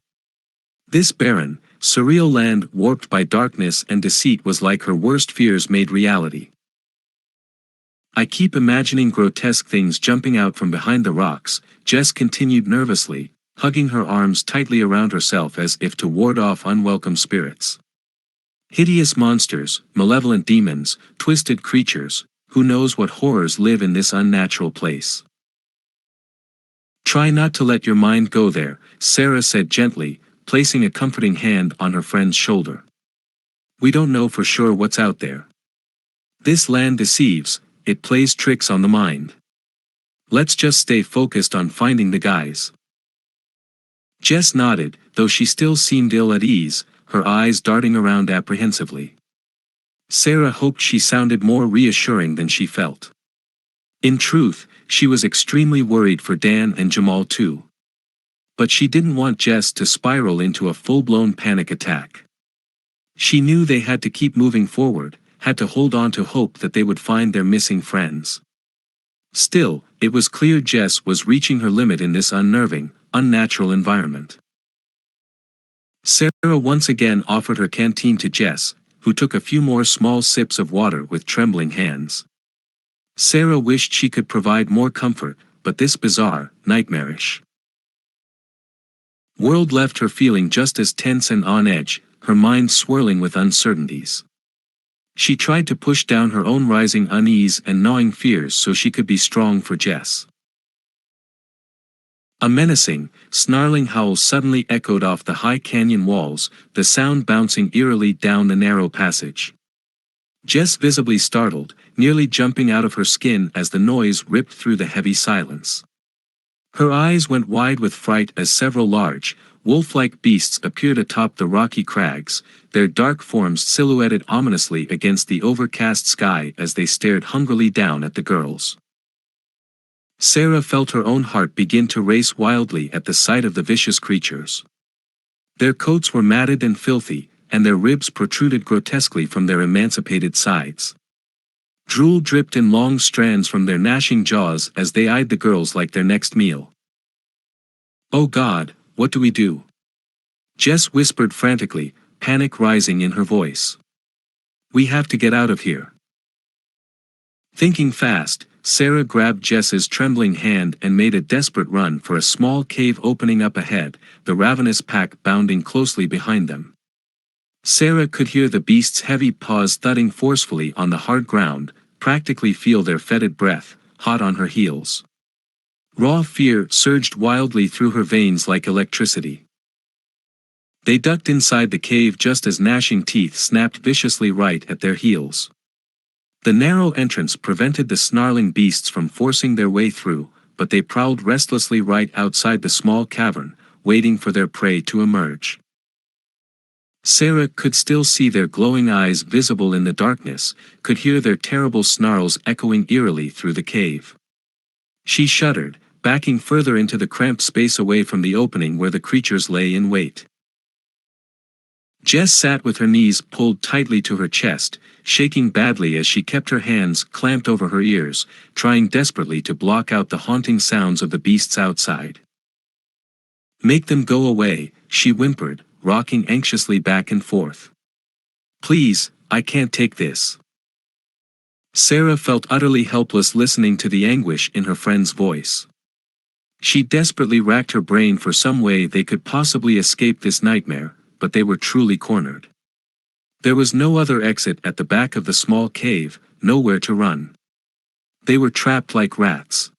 This barren, surreal land warped by darkness and deceit was like her worst fears made reality. "I keep imagining grotesque things jumping out from behind the rocks," Jess continued nervously, hugging her arms tightly around herself as if to ward off unwelcome spirits. "Hideous monsters, malevolent demons, twisted creatures, who knows what horrors live in this unnatural place." "Try not to let your mind go there," Sarah said gently, placing a comforting hand on her friend's shoulder. "We don't know for sure what's out there. This land deceives, it plays tricks on the mind. Let's just stay focused on finding the guys." Jess nodded, though she still seemed ill at ease, her eyes darting around apprehensively. Sarah hoped she sounded more reassuring than she felt. In truth, she was extremely worried for Dan and Jamal too. But she didn't want Jess to spiral into a full-blown panic attack. She knew they had to keep moving forward, had to hold on to hope that they would find their missing friends. Still, it was clear Jess was reaching her limit in this unnerving, unnatural environment. Sarah once again offered her canteen to Jess, who took a few more small sips of water with trembling hands. Sarah wished she could provide more comfort, but this bizarre, nightmarish world left her feeling just as tense and on edge, her mind swirling with uncertainties. She tried to push down her own rising unease and gnawing fears so she could be strong for Jess. A menacing, snarling howl suddenly echoed off the high canyon walls, the sound bouncing eerily down the narrow passage. Jess visibly startled, nearly jumping out of her skin as the noise ripped through the heavy silence. Her eyes went wide with fright as several large, wolf-like beasts appeared atop the rocky crags, their dark forms silhouetted ominously against the overcast sky as they stared hungrily down at the girls. Sarah felt her own heart begin to race wildly at the sight of the vicious creatures. Their coats were matted and filthy, and their ribs protruded grotesquely from their emancipated sides. Drool dripped in long strands from their gnashing jaws as they eyed the girls like their next meal. "Oh God, what do we do?" Jess whispered frantically, panic rising in her voice. "We have to get out of here." Thinking fast, Sarah grabbed Jess's trembling hand and made a desperate run for a small cave opening up ahead, the ravenous pack bounding closely behind them. Sarah could hear the beast's heavy paws thudding forcefully on the hard ground, practically feel their fetid breath, hot on her heels. Raw fear surged wildly through her veins like electricity. They ducked inside the cave just as gnashing teeth snapped viciously right at their heels. The narrow entrance prevented the snarling beasts from forcing their way through, but they prowled restlessly right outside the small cavern, waiting for their prey to emerge. Sarah could still see their glowing eyes visible in the darkness, could hear their terrible snarls echoing eerily through the cave. She shuddered, backing further into the cramped space away from the opening where the creatures lay in wait. Jess sat with her knees pulled tightly to her chest, shaking badly as she kept her hands clamped over her ears, trying desperately to block out the haunting sounds of the beasts outside. "Make them go away," she whimpered, rocking anxiously back and forth. "Please, I can't take this." Sarah felt utterly helpless listening to the anguish in her friend's voice. She desperately racked her brain for some way they could possibly escape this nightmare, but they were truly cornered. There was no other exit at the back of the small cave, nowhere to run. They were trapped like rats.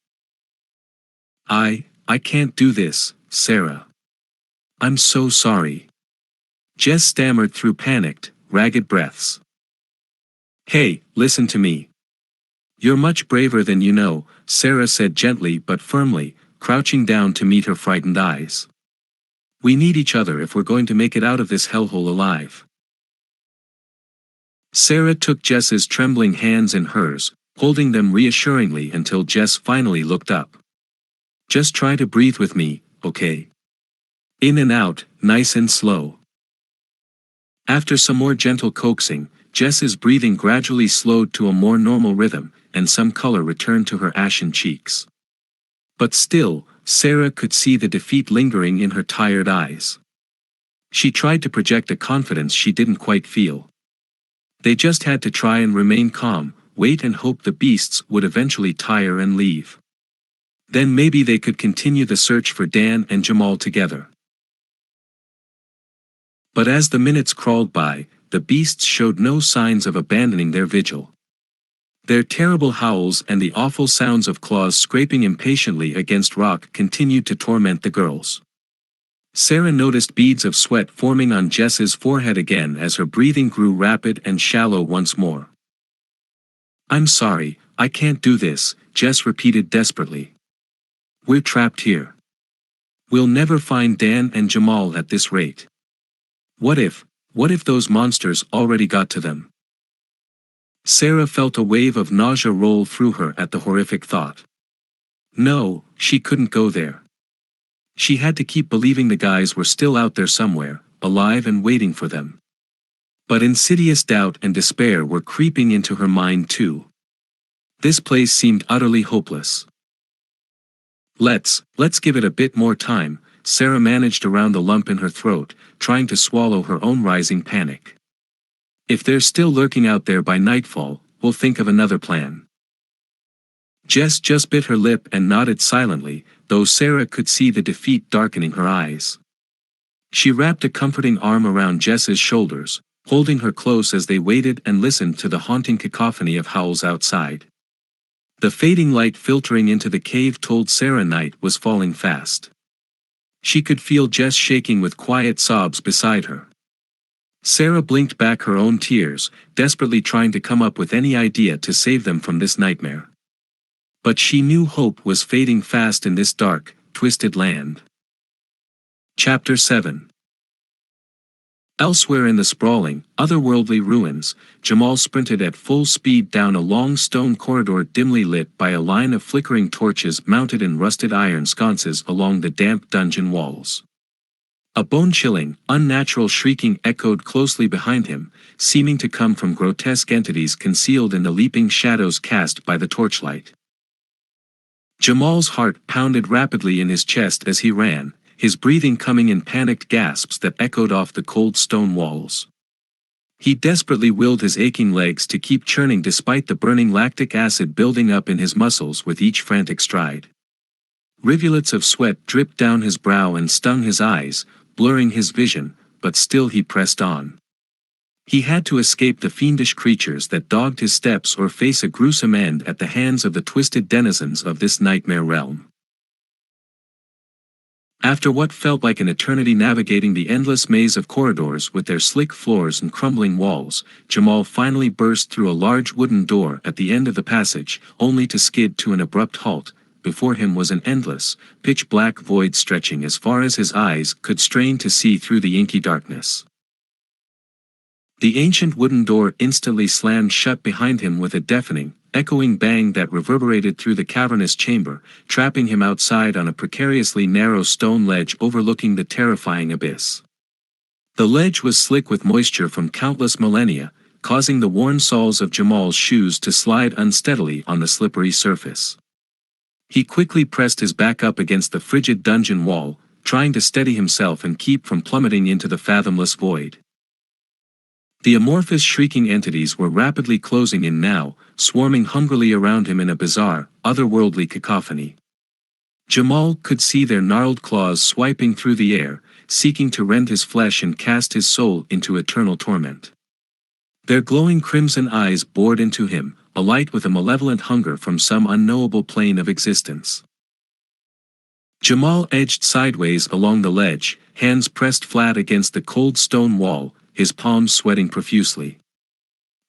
I can't do this, Sarah. I'm so sorry." Jess stammered through panicked, ragged breaths. "Hey, listen to me. You're much braver than you know," Sarah said gently but firmly, crouching down to meet her frightened eyes. "We need each other if we're going to make it out of this hellhole alive." Sarah took Jess's trembling hands in hers, holding them reassuringly until Jess finally looked up. "Just try to breathe with me, okay? In and out, nice and slow." After some more gentle coaxing, Jess's breathing gradually slowed to a more normal rhythm, and some color returned to her ashen cheeks. But still, Sarah could see the defeat lingering in her tired eyes. She tried to project a confidence she didn't quite feel. They just had to try and remain calm, wait and hope the beasts would eventually tire and leave. Then maybe they could continue the search for Dan and Jamal together. But as the minutes crawled by, the beasts showed no signs of abandoning their vigil. Their terrible howls and the awful sounds of claws scraping impatiently against rock continued to torment the girls. Sarah noticed beads of sweat forming on Jess's forehead again as her breathing grew rapid and shallow once more. "I'm sorry, I can't do this," Jess repeated desperately. "We're trapped here. We'll never find Dan and Jamal at this rate. What if those monsters already got to them?" Sarah felt a wave of nausea roll through her at the horrific thought. No, she couldn't go there. She had to keep believing the guys were still out there somewhere, alive and waiting for them. But insidious doubt and despair were creeping into her mind too. This place seemed utterly hopeless. Let's give it a bit more time," Sarah managed around the lump in her throat, trying to swallow her own rising panic. "If they're still lurking out there by nightfall, we'll think of another plan." Jess just bit her lip and nodded silently, though Sarah could see the defeat darkening her eyes. She wrapped a comforting arm around Jess's shoulders, holding her close as they waited and listened to the haunting cacophony of howls outside. The fading light filtering into the cave told Sarah night was falling fast. She could feel Jess shaking with quiet sobs beside her. Sarah blinked back her own tears, desperately trying to come up with any idea to save them from this nightmare. But she knew hope was fading fast in this dark, twisted land. Chapter 7. Elsewhere in the sprawling, otherworldly ruins, Jamal sprinted at full speed down a long stone corridor dimly lit by a line of flickering torches mounted in rusted iron sconces along the damp dungeon walls. A bone-chilling, unnatural shrieking echoed closely behind him, seeming to come from grotesque entities concealed in the leaping shadows cast by the torchlight. Jamal's heart pounded rapidly in his chest as he ran, his breathing coming in panicked gasps that echoed off the cold stone walls. He desperately willed his aching legs to keep churning despite the burning lactic acid building up in his muscles with each frantic stride. Rivulets of sweat dripped down his brow and stung his eyes, blurring his vision, but still he pressed on. He had to escape the fiendish creatures that dogged his steps or face a gruesome end at the hands of the twisted denizens of this nightmare realm. After what felt like an eternity navigating the endless maze of corridors with their slick floors and crumbling walls, Jamal finally burst through a large wooden door at the end of the passage, only to skid to an abrupt halt. Before him was an endless, pitch-black void stretching as far as his eyes could strain to see through the inky darkness. The ancient wooden door instantly slammed shut behind him with a deafening, echoing bang that reverberated through the cavernous chamber, trapping him outside on a precariously narrow stone ledge overlooking the terrifying abyss. The ledge was slick with moisture from countless millennia, causing the worn soles of Jamal's shoes to slide unsteadily on the slippery surface. He quickly pressed his back up against the frigid dungeon wall, trying to steady himself and keep from plummeting into the fathomless void. The amorphous shrieking entities were rapidly closing in now, swarming hungrily around him in a bizarre, otherworldly cacophony. Jamal could see their gnarled claws swiping through the air, seeking to rend his flesh and cast his soul into eternal torment. Their glowing crimson eyes bored into him, alight with a malevolent hunger from some unknowable plane of existence. Jamal edged sideways along the ledge, hands pressed flat against the cold stone wall, his palms sweating profusely.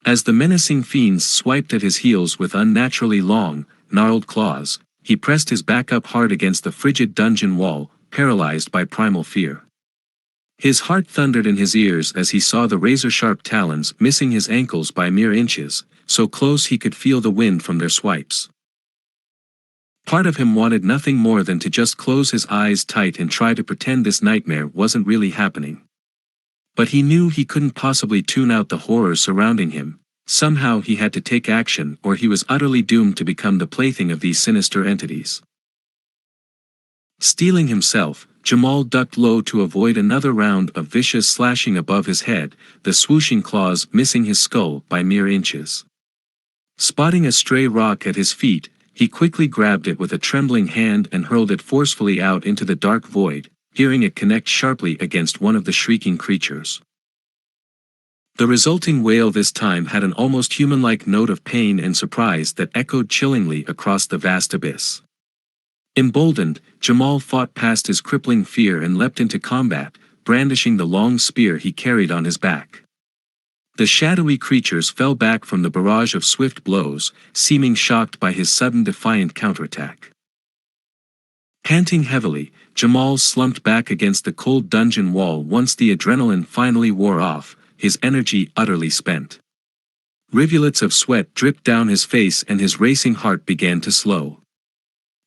As the menacing fiends swiped at his heels with unnaturally long, gnarled claws, he pressed his back up hard against the frigid dungeon wall, paralyzed by primal fear. His heart thundered in his ears as he saw the razor-sharp talons missing his ankles by mere inches, so close he could feel the wind from their swipes. Part of him wanted nothing more than to just close his eyes tight and try to pretend this nightmare wasn't really happening. But he knew he couldn't possibly tune out the horror surrounding him. Somehow he had to take action or he was utterly doomed to become the plaything of these sinister entities. Steeling himself, Jamal ducked low to avoid another round of vicious slashing above his head, the swooshing claws missing his skull by mere inches. Spotting a stray rock at his feet, he quickly grabbed it with a trembling hand and hurled it forcefully out into the dark void, hearing it connect sharply against one of the shrieking creatures. The resulting wail this time had an almost human-like note of pain and surprise that echoed chillingly across the vast abyss. Emboldened, Jamal fought past his crippling fear and leapt into combat, brandishing the long spear he carried on his back. The shadowy creatures fell back from the barrage of swift blows, seeming shocked by his sudden defiant counterattack. Panting heavily, Jamal slumped back against the cold dungeon wall once the adrenaline finally wore off, his energy utterly spent. Rivulets of sweat dripped down his face and his racing heart began to slow.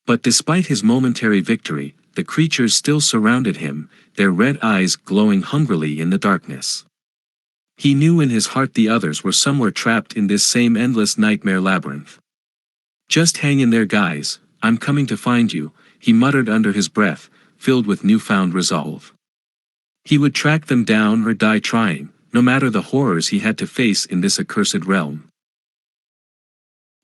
But despite his momentary victory, the creatures still surrounded him, their red eyes glowing hungrily in the darkness. He knew in his heart the others were somewhere trapped in this same endless nightmare labyrinth. "Just hang in there, guys, I'm coming to find you," he muttered under his breath, filled with newfound resolve. He would track them down or die trying, no matter the horrors he had to face in this accursed realm.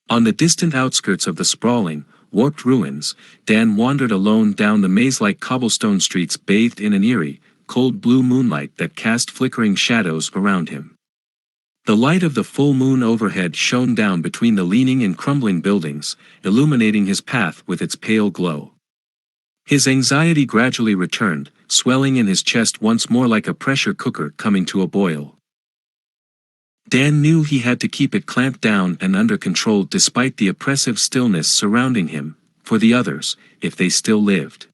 On the distant outskirts of the sprawling, warped ruins, Dan wandered alone down the maze-like cobblestone streets bathed in an eerie, cold blue moonlight that cast flickering shadows around him. The light of the full moon overhead shone down between the leaning and crumbling buildings, illuminating his path with its pale glow. His anxiety gradually returned, swelling in his chest once more like a pressure cooker coming to a boil. Dan knew he had to keep it clamped down and under control despite the oppressive stillness surrounding him, for the others, if they still lived.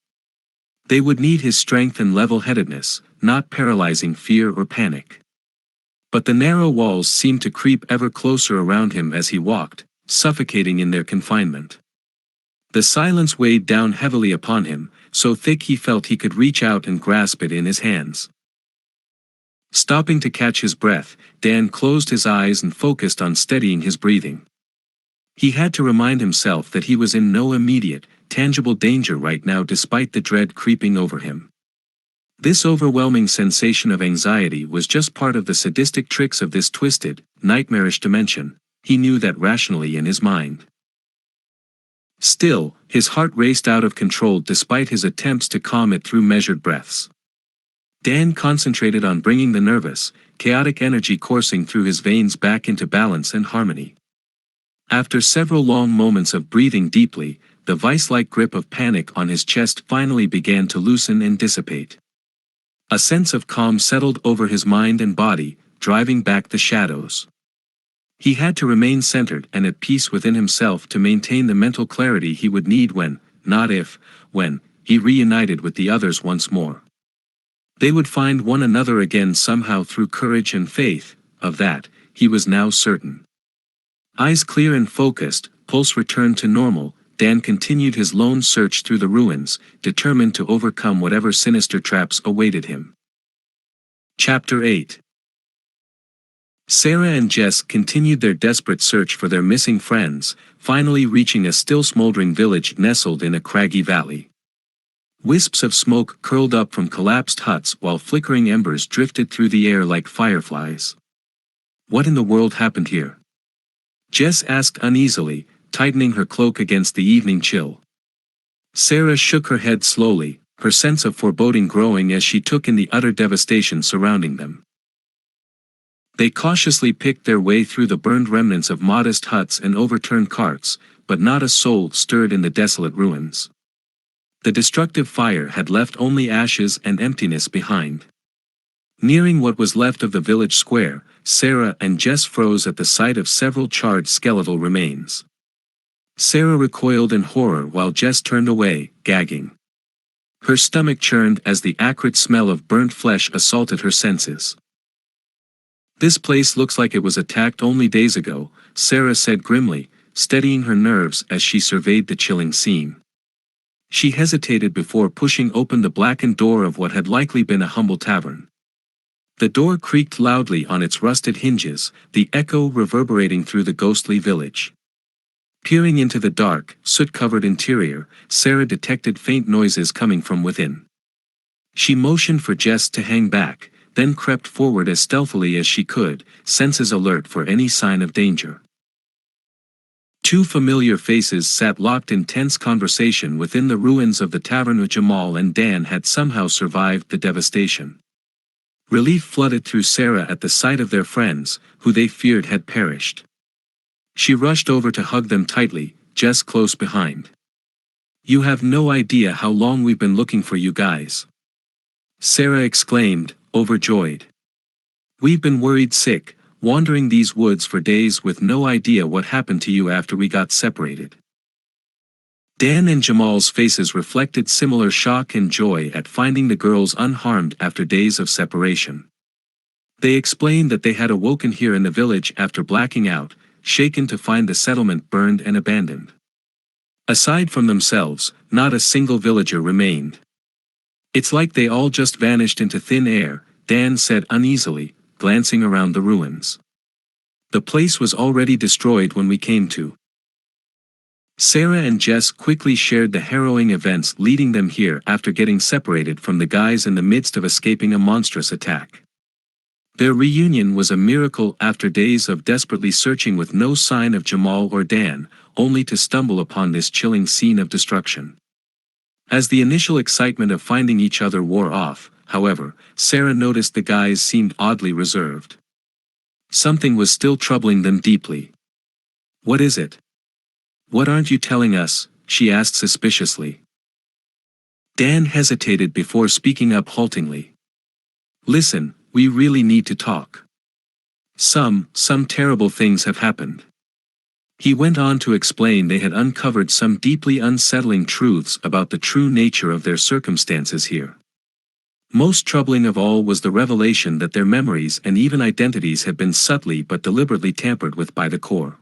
They would need his strength and level-headedness, not paralyzing fear or panic. But the narrow walls seemed to creep ever closer around him as he walked, suffocating in their confinement. The silence weighed down heavily upon him, so thick he felt he could reach out and grasp it in his hands. Stopping to catch his breath, Dan closed his eyes and focused on steadying his breathing. He had to remind himself that he was in no immediate, tangible danger right now despite the dread creeping over him. This overwhelming sensation of anxiety was just part of the sadistic tricks of this twisted, nightmarish dimension. He knew that rationally in his mind. Still, his heart raced out of control despite his attempts to calm it through measured breaths. Dan concentrated on bringing the nervous, chaotic energy coursing through his veins back into balance and harmony. After several long moments of breathing deeply, the vice-like grip of panic on his chest finally began to loosen and dissipate. A sense of calm settled over his mind and body, driving back the shadows. He had to remain centered and at peace within himself to maintain the mental clarity he would need when, not if, when, he reunited with the others once more. They would find one another again somehow through courage and faith, of that, he was now certain. Eyes clear and focused, pulse returned to normal, Dan continued his lone search through the ruins, determined to overcome whatever sinister traps awaited him. Chapter 8. Sarah and Jess continued their desperate search for their missing friends, finally reaching a still smoldering village nestled in a craggy valley. Wisps of smoke curled up from collapsed huts while flickering embers drifted through the air like fireflies. What in the world happened here? Jess asked uneasily, tightening her cloak against the evening chill. Sarah shook her head slowly, her sense of foreboding growing as she took in the utter devastation surrounding them. They cautiously picked their way through the burned remnants of modest huts and overturned carts, but not a soul stirred in the desolate ruins. The destructive fire had left only ashes and emptiness behind. Nearing what was left of the village square, Sarah and Jess froze at the sight of several charred skeletal remains. Sarah recoiled in horror while Jess turned away, gagging. Her stomach churned as the acrid smell of burnt flesh assaulted her senses. "This place looks like it was attacked only days ago," Sarah said grimly, steadying her nerves as she surveyed the chilling scene. She hesitated before pushing open the blackened door of what had likely been a humble tavern. The door creaked loudly on its rusted hinges, the echo reverberating through the ghostly village. Peering into the dark, soot-covered interior, Sarah detected faint noises coming from within. She motioned for Jess to hang back, then crept forward as stealthily as she could, senses alert for any sign of danger. Two familiar faces sat locked in tense conversation within the ruins of the tavern. Jamal and Dan had somehow survived the devastation. Relief flooded through Sarah at the sight of their friends, who they feared had perished. She rushed over to hug them tightly, Jess close behind. "You have no idea how long we've been looking for you guys," Sarah exclaimed, overjoyed. "We've been worried sick, wandering these woods for days with no idea what happened to you after we got separated." Dan and Jamal's faces reflected similar shock and joy at finding the girls unharmed after days of separation. They explained that they had awoken here in the village after blacking out, shaken to find the settlement burned and abandoned. Aside from themselves, not a single villager remained. "It's like they all just vanished into thin air," Dan said uneasily, glancing around the ruins. "The place was already destroyed when we came to." Sarah and Jess quickly shared the harrowing events leading them here after getting separated from the guys in the midst of escaping a monstrous attack. Their reunion was a miracle after days of desperately searching with no sign of Jamal or Dan, only to stumble upon this chilling scene of destruction. As the initial excitement of finding each other wore off, however, Sarah noticed the guys seemed oddly reserved. Something was still troubling them deeply. "What is it? What aren't you telling us?" she asked suspiciously. Dan hesitated before speaking up haltingly. "Listen, we really need to talk. Some terrible things have happened." He went on to explain they had uncovered some deeply unsettling truths about the true nature of their circumstances here. Most troubling of all was the revelation that their memories and even identities had been subtly but deliberately tampered with by the core.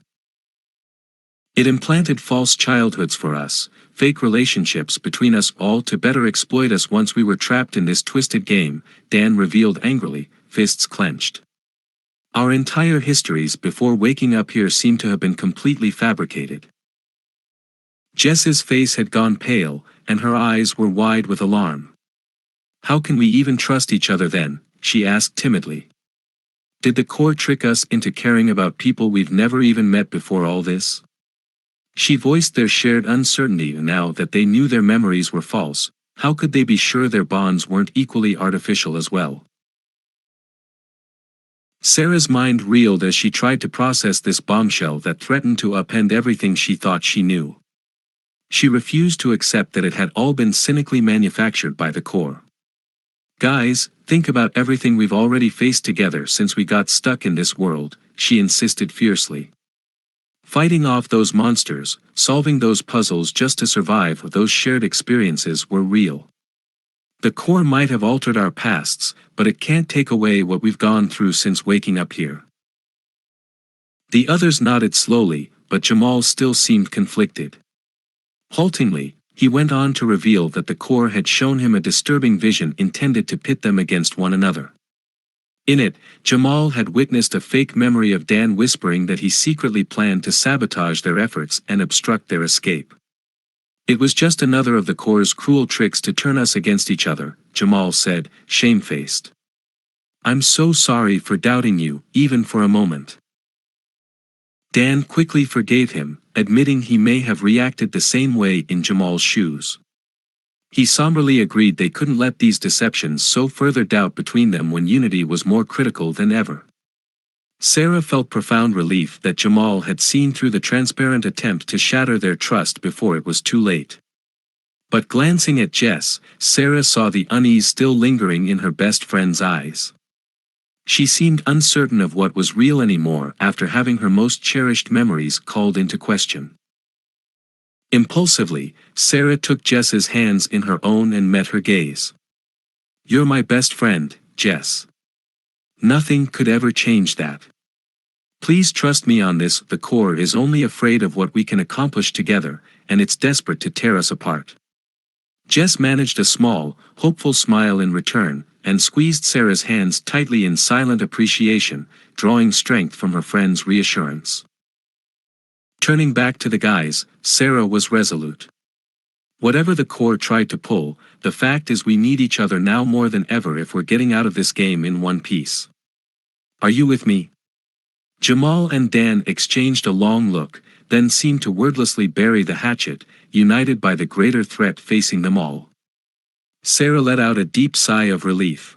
"It implanted false childhoods for us, fake relationships between us all to better exploit us once we were trapped in this twisted game," Dan revealed angrily, fists clenched. "Our entire histories before waking up here seem to have been completely fabricated." Jess's face had gone pale, and her eyes were wide with alarm. "How can we even trust each other then?" she asked timidly. "Did the core trick us into caring about people we've never even met before all this?" She voiced their shared uncertainty. Now that they knew their memories were false, how could they be sure their bonds weren't equally artificial as well? Sarah's mind reeled as she tried to process this bombshell that threatened to upend everything she thought she knew. She refused to accept that it had all been cynically manufactured by the core. "Guys, think about everything we've already faced together since we got stuck in this world," she insisted fiercely. Fighting off those monsters, solving those puzzles just to survive, those shared experiences were real. The core might have altered our pasts, but it can't take away what we've gone through since waking up here. The others nodded slowly, but Jamal still seemed conflicted. Haltingly, he went on to reveal that the core had shown him a disturbing vision intended to pit them against one another. In it, Jamal had witnessed a fake memory of Dan whispering that he secretly planned to sabotage their efforts and obstruct their escape. "It was just another of the core's cruel tricks to turn us against each other," Jamal said, shamefaced. "I'm so sorry for doubting you, even for a moment." Dan quickly forgave him, admitting he may have reacted the same way in Jamal's shoes. He somberly agreed they couldn't let these deceptions sow further doubt between them when unity was more critical than ever. Sarah felt profound relief that Jamal had seen through the transparent attempt to shatter their trust before it was too late. But glancing at Jess, Sarah saw the unease still lingering in her best friend's eyes. She seemed uncertain of what was real anymore after having her most cherished memories called into question. Impulsively, Sarah took Jess's hands in her own and met her gaze. "You're my best friend, Jess. Nothing could ever change that. Please trust me on this. The core is only afraid of what we can accomplish together, and it's desperate to tear us apart." Jess managed a small, hopeful smile in return, and squeezed Sarah's hands tightly in silent appreciation, drawing strength from her friend's reassurance. Turning back to the guys, Sarah was resolute. "Whatever the core tried to pull, the fact is we need each other now more than ever if we're getting out of this game in one piece. Are you with me?" Jamal and Dan exchanged a long look, then seemed to wordlessly bury the hatchet, united by the greater threat facing them all. Sarah let out a deep sigh of relief.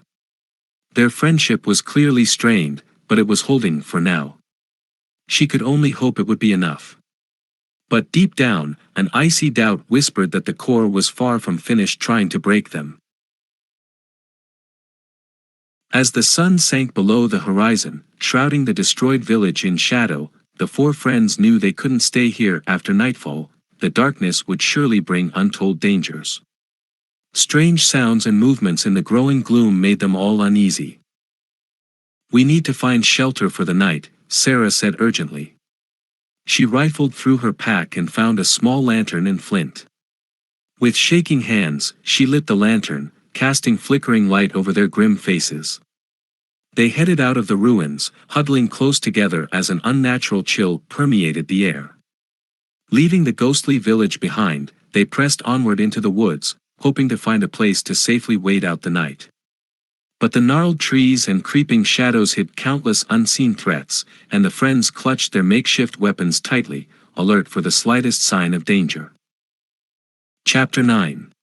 Their friendship was clearly strained, but it was holding for now. She could only hope it would be enough. But deep down, an icy doubt whispered that the core was far from finished trying to break them. As the sun sank below the horizon, shrouding the destroyed village in shadow, the four friends knew they couldn't stay here after nightfall. The darkness would surely bring untold dangers. Strange sounds and movements in the growing gloom made them all uneasy. "We need to find shelter for the night," Sarah said urgently. She rifled through her pack and found a small lantern and flint. With shaking hands, she lit the lantern, casting flickering light over their grim faces. They headed out of the ruins, huddling close together as an unnatural chill permeated the air. Leaving the ghostly village behind, they pressed onward into the woods, hoping to find a place to safely wait out the night. But the gnarled trees and creeping shadows hid countless unseen threats, and the friends clutched their makeshift weapons tightly, alert for the slightest sign of danger. Chapter 9.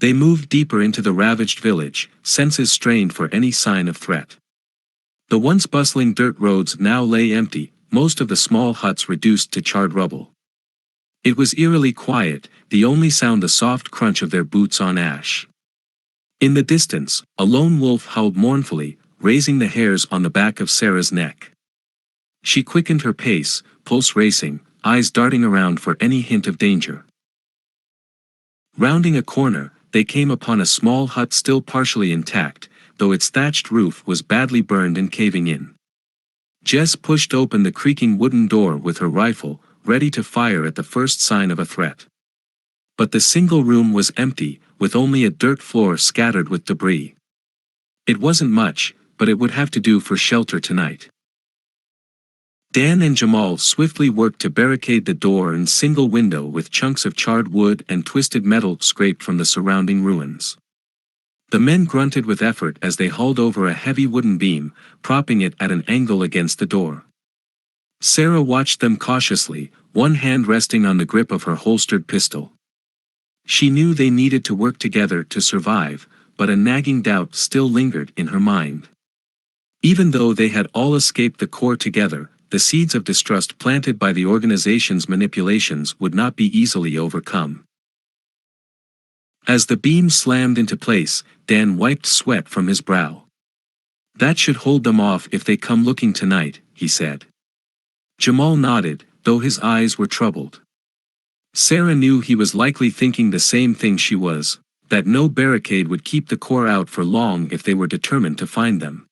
They moved deeper into the ravaged village, senses strained for any sign of threat. The once bustling dirt roads now lay empty, most of the small huts reduced to charred rubble. It was eerily quiet, the only sound the soft crunch of their boots on ash. In the distance, a lone wolf howled mournfully, raising the hairs on the back of Sarah's neck. She quickened her pace, pulse racing, eyes darting around for any hint of danger. Rounding a corner, they came upon a small hut still partially intact, though its thatched roof was badly burned and caving in. Jess pushed open the creaking wooden door with her rifle, ready to fire at the first sign of a threat. But the single room was empty, with only a dirt floor scattered with debris. It wasn't much, but it would have to do for shelter tonight. Dan and Jamal swiftly worked to barricade the door and single window with chunks of charred wood and twisted metal scraped from the surrounding ruins. The men grunted with effort as they hauled over a heavy wooden beam, propping it at an angle against the door. Sarah watched them cautiously, one hand resting on the grip of her holstered pistol. She knew they needed to work together to survive, but a nagging doubt still lingered in her mind. Even though they had all escaped the core together, the seeds of distrust planted by the organization's manipulations would not be easily overcome. As the beam slammed into place, Dan wiped sweat from his brow. "That should hold them off if they come looking tonight," he said. Jamal nodded, though his eyes were troubled. Sarah knew he was likely thinking the same thing she was, that no barricade would keep the core out for long if they were determined to find them.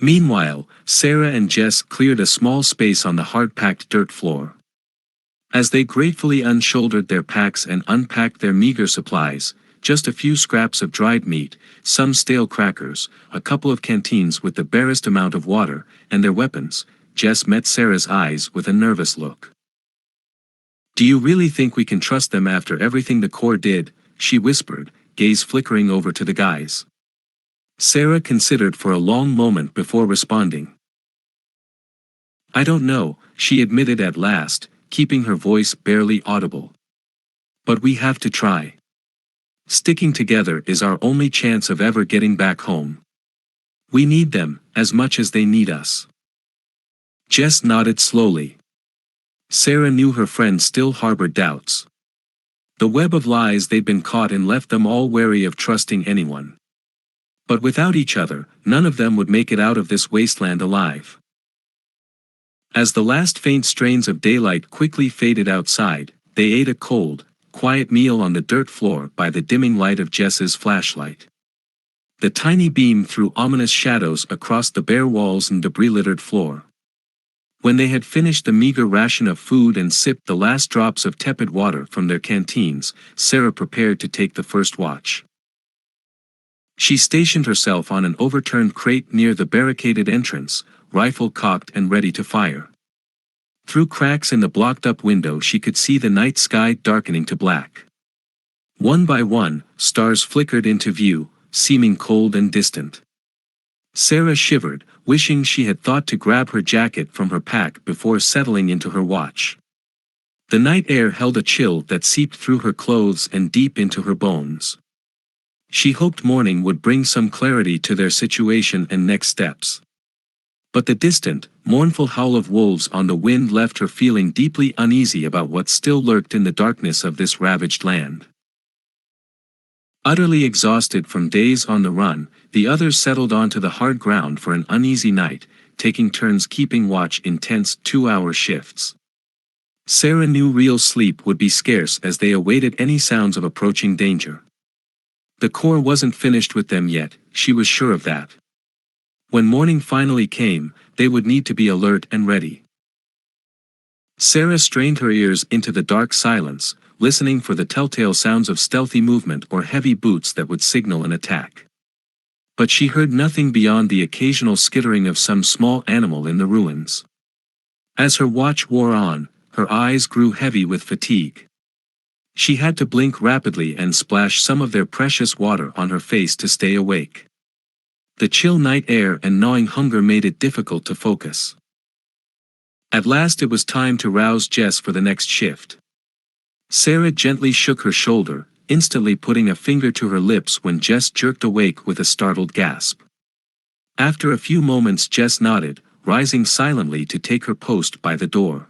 Meanwhile, Sarah and Jess cleared a small space on the hard-packed dirt floor. As they gratefully unshouldered their packs and unpacked their meager supplies, just a few scraps of dried meat, some stale crackers, a couple of canteens with the barest amount of water, and their weapons, Jess met Sarah's eyes with a nervous look. "Do you really think we can trust them after everything the Corps did?" she whispered, gaze flickering over to the guys. Sarah considered for a long moment before responding. "I don't know," she admitted at last, keeping her voice barely audible. "But we have to try. Sticking together is our only chance of ever getting back home. We need them, as much as they need us." Jess nodded slowly. Sarah knew her friend still harbored doubts. The web of lies they'd been caught in left them all wary of trusting anyone. But without each other, none of them would make it out of this wasteland alive. As the last faint strains of daylight quickly faded outside, they ate a cold, quiet meal on the dirt floor by the dimming light of Jess's flashlight. The tiny beam threw ominous shadows across the bare walls and debris-littered floor. When they had finished the meager ration of food and sipped the last drops of tepid water from their canteens, Sarah prepared to take the first watch. She stationed herself on an overturned crate near the barricaded entrance, rifle cocked and ready to fire. Through cracks in the blocked-up window she could see the night sky darkening to black. One by one, stars flickered into view, seeming cold and distant. Sarah shivered, wishing she had thought to grab her jacket from her pack before settling into her watch. The night air held a chill that seeped through her clothes and deep into her bones. She hoped morning would bring some clarity to their situation and next steps. But the distant, mournful howl of wolves on the wind left her feeling deeply uneasy about what still lurked in the darkness of this ravaged land. Utterly exhausted from days on the run, the others settled onto the hard ground for an uneasy night, taking turns keeping watch in tense 2-hour shifts. Sarah knew real sleep would be scarce as they awaited any sounds of approaching danger. The Corps wasn't finished with them yet, she was sure of that. When morning finally came, they would need to be alert and ready. Sarah strained her ears into the dark silence, listening for the telltale sounds of stealthy movement or heavy boots that would signal an attack. But she heard nothing beyond the occasional skittering of some small animal in the ruins. As her watch wore on, her eyes grew heavy with fatigue. She had to blink rapidly and splash some of their precious water on her face to stay awake. The chill night air and gnawing hunger made it difficult to focus. At last it was time to rouse Jess for the next shift. Sarah gently shook her shoulder, instantly putting a finger to her lips when Jess jerked awake with a startled gasp. After a few moments Jess nodded, rising silently to take her post by the door.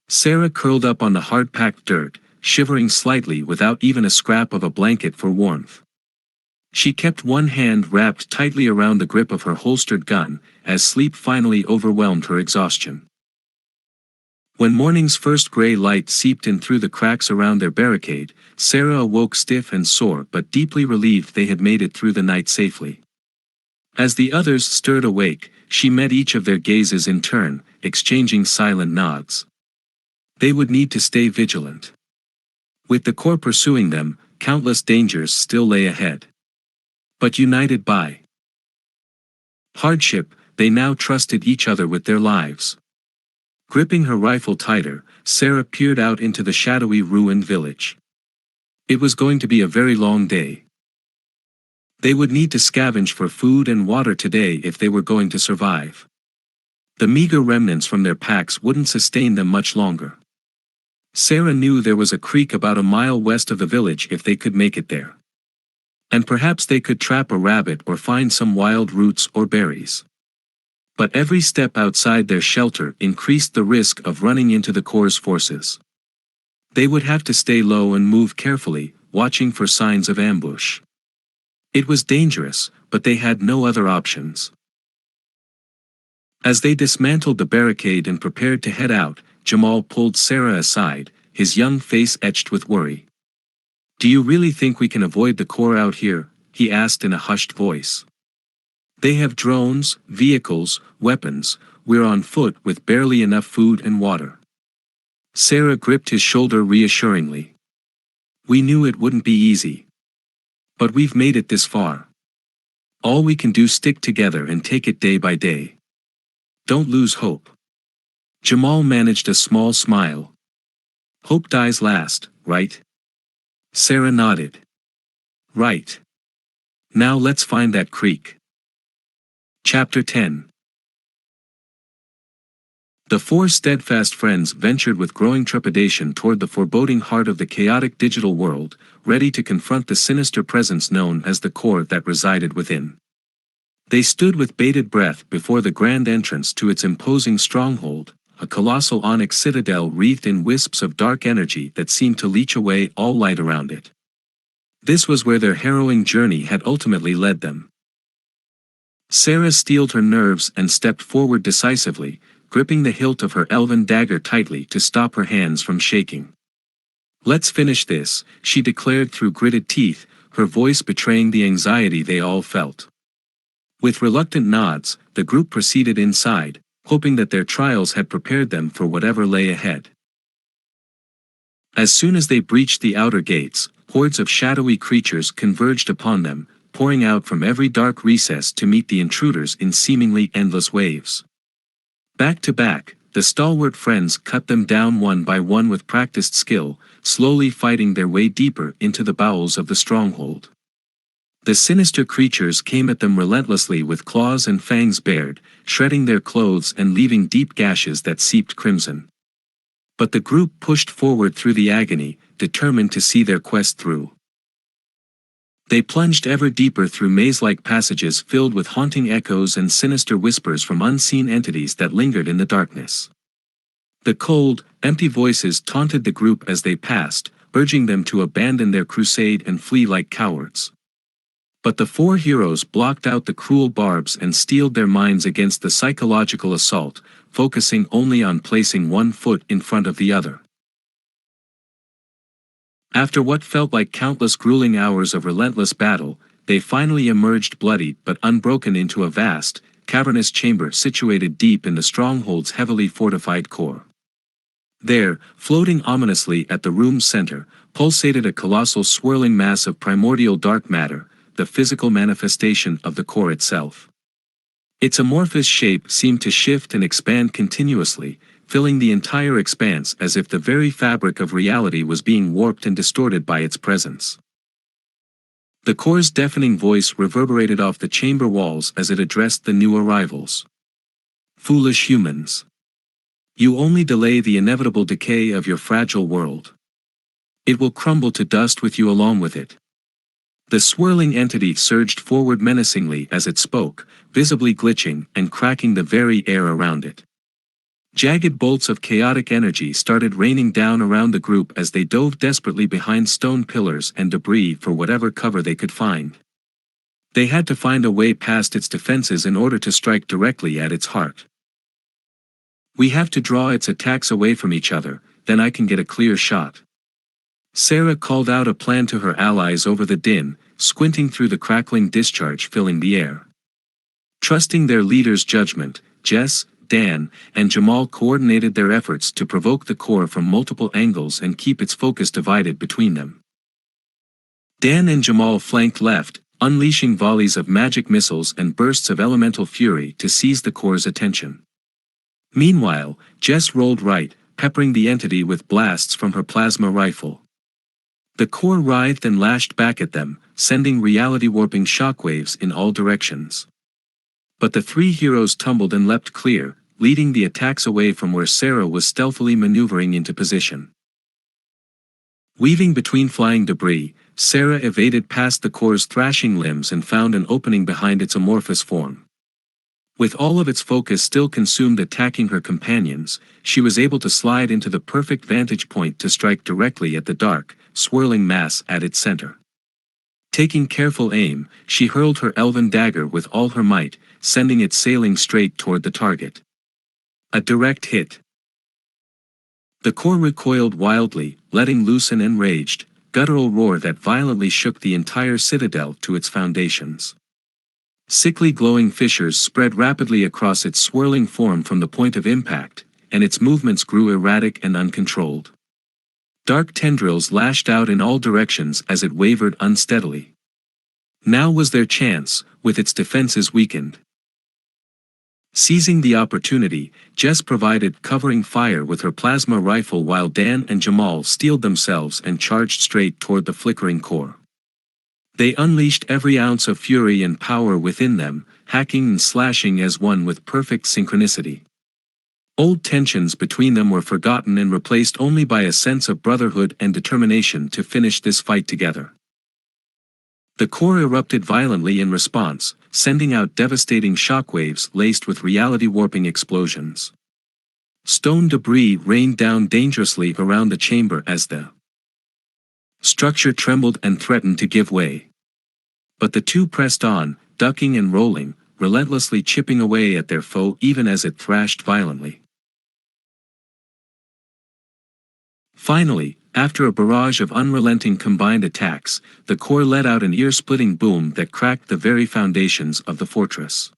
Sarah curled up on the hard-packed dirt, shivering slightly without even a scrap of a blanket for warmth. She kept one hand wrapped tightly around the grip of her holstered gun, as sleep finally overwhelmed her exhaustion. When morning's first gray light seeped in through the cracks around their barricade, Sarah awoke stiff and sore but deeply relieved they had made it through the night safely. As the others stirred awake, she met each of their gazes in turn, exchanging silent nods. They would need to stay vigilant. With the Corps pursuing them, countless dangers still lay ahead. But united by hardship, they now trusted each other with their lives. Gripping her rifle tighter, Sarah peered out into the shadowy ruined village. It was going to be a very long day. They would need to scavenge for food and water today if they were going to survive. The meager remnants from their packs wouldn't sustain them much longer. Sarah knew there was a creek about a mile west of the village if they could make it there. And perhaps they could trap a rabbit or find some wild roots or berries. But every step outside their shelter increased the risk of running into the core's forces. They would have to stay low and move carefully, watching for signs of ambush. It was dangerous, but they had no other options. As they dismantled the barricade and prepared to head out, Jamal pulled Sarah aside, his young face etched with worry. "Do you really think we can avoid the core out here?" he asked in a hushed voice. "They have drones, vehicles, weapons. We're on foot with barely enough food and water." Sarah gripped his shoulder reassuringly. "We knew it wouldn't be easy. But we've made it this far. All we can do is stick together and take it day by day. Don't lose hope." Jamal managed a small smile. "Hope dies last, right?" Sarah nodded. "Right. Now let's find that creek." Chapter 10. The four steadfast friends ventured with growing trepidation toward the foreboding heart of the chaotic digital world, ready to confront the sinister presence known as the core that resided within. They stood with bated breath before the grand entrance to its imposing stronghold, a colossal onyx citadel wreathed in wisps of dark energy that seemed to leech away all light around it. This was where their harrowing journey had ultimately led them. Sarah steeled her nerves and stepped forward decisively, gripping the hilt of her elven dagger tightly to stop her hands from shaking. "Let's finish this," she declared through gritted teeth, her voice betraying the anxiety they all felt. With reluctant nods, the group proceeded inside, hoping that their trials had prepared them for whatever lay ahead. As soon as they breached the outer gates, hordes of shadowy creatures converged upon them, pouring out from every dark recess to meet the intruders in seemingly endless waves. Back to back, the stalwart friends cut them down one by one with practiced skill, slowly fighting their way deeper into the bowels of the stronghold. The sinister creatures came at them relentlessly with claws and fangs bared, shredding their clothes and leaving deep gashes that seeped crimson. But the group pushed forward through the agony, determined to see their quest through. They plunged ever deeper through maze-like passages filled with haunting echoes and sinister whispers from unseen entities that lingered in the darkness. The cold, empty voices taunted the group as they passed, urging them to abandon their crusade and flee like cowards. But the four heroes blocked out the cruel barbs and steeled their minds against the psychological assault, focusing only on placing one foot in front of the other. After what felt like countless grueling hours of relentless battle, they finally emerged bloodied but unbroken into a vast, cavernous chamber situated deep in the stronghold's heavily fortified core. There, floating ominously at the room's center, pulsated a colossal swirling mass of primordial dark matter, the physical manifestation of the core itself. Its amorphous shape seemed to shift and expand continuously, filling the entire expanse as if the very fabric of reality was being warped and distorted by its presence. The core's deafening voice reverberated off the chamber walls as it addressed the new arrivals. "Foolish humans. You only delay the inevitable decay of your fragile world. It will crumble to dust with you along with it." The swirling entity surged forward menacingly as it spoke, visibly glitching and cracking the very air around it. Jagged bolts of chaotic energy started raining down around the group as they dove desperately behind stone pillars and debris for whatever cover they could find. They had to find a way past its defenses in order to strike directly at its heart. "We have to draw its attacks away from each other, then I can get a clear shot." Sarah called out a plan to her allies over the din, squinting through the crackling discharge filling the air. Trusting their leader's judgment, Jess, Dan, and Jamal coordinated their efforts to provoke the core from multiple angles and keep its focus divided between them. Dan and Jamal flanked left, unleashing volleys of magic missiles and bursts of elemental fury to seize the core's attention. Meanwhile, Jess rolled right, peppering the entity with blasts from her plasma rifle. The core writhed and lashed back at them, sending reality-warping shockwaves in all directions. But the three heroes tumbled and leapt clear, leading the attacks away from where Sarah was stealthily maneuvering into position. Weaving between flying debris, Sarah evaded past the core's thrashing limbs and found an opening behind its amorphous form. With all of its focus still consumed attacking her companions, she was able to slide into the perfect vantage point to strike directly at the dark, swirling mass at its center. Taking careful aim, she hurled her elven dagger with all her might, sending it sailing straight toward the target. A direct hit. The core recoiled wildly, letting loose an enraged, guttural roar that violently shook the entire citadel to its foundations. Sickly glowing fissures spread rapidly across its swirling form from the point of impact, and its movements grew erratic and uncontrolled. Dark tendrils lashed out in all directions as it wavered unsteadily. Now was their chance, with its defenses weakened. Seizing the opportunity, Jess provided covering fire with her plasma rifle while Dan and Jamal steeled themselves and charged straight toward the flickering core. They unleashed every ounce of fury and power within them, hacking and slashing as one with perfect synchronicity. Old tensions between them were forgotten and replaced only by a sense of brotherhood and determination to finish this fight together. The core erupted violently in response, sending out devastating shockwaves laced with reality-warping explosions. Stone debris rained down dangerously around the chamber as the structure trembled and threatened to give way. But the two pressed on, ducking and rolling, relentlessly chipping away at their foe even as it thrashed violently. Finally, after a barrage of unrelenting combined attacks, the core let out an ear-splitting boom that cracked the very foundations of the fortress.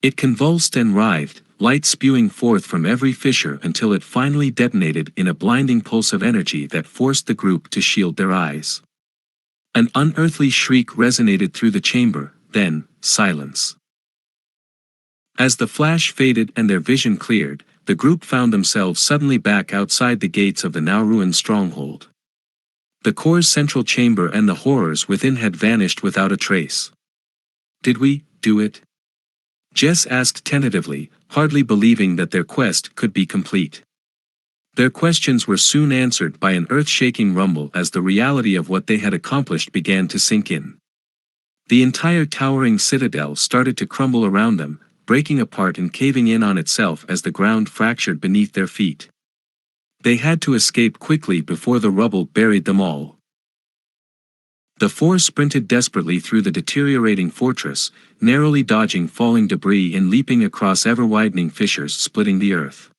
It convulsed and writhed, light spewing forth from every fissure until it finally detonated in a blinding pulse of energy that forced the group to shield their eyes. An unearthly shriek resonated through the chamber, then, silence. As the flash faded and their vision cleared, the group found themselves suddenly back outside the gates of the now-ruined stronghold. The core's central chamber and the horrors within had vanished without a trace. "Did we do it?" Jess asked tentatively, hardly believing that their quest could be complete. Their questions were soon answered by an earth-shaking rumble as the reality of what they had accomplished began to sink in. The entire towering citadel started to crumble around them, breaking apart and caving in on itself as the ground fractured beneath their feet. They had to escape quickly before the rubble buried them all. The four sprinted desperately through the deteriorating fortress, narrowly dodging falling debris and leaping across ever-widening fissures splitting the earth.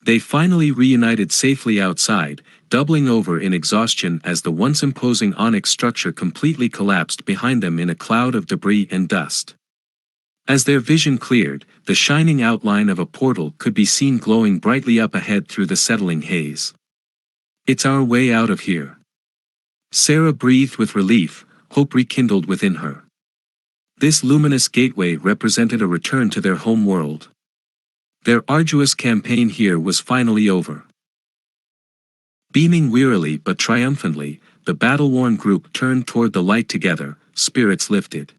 They finally reunited safely outside, doubling over in exhaustion as the once imposing onyx structure completely collapsed behind them in a cloud of debris and dust. As their vision cleared, the shining outline of a portal could be seen glowing brightly up ahead through the settling haze. "It's our way out of here." Sarah breathed with relief, hope rekindled within her. This luminous gateway represented a return to their home world. Their arduous campaign here was finally over. Beaming wearily but triumphantly, the battle-worn group turned toward the light together, spirits lifted.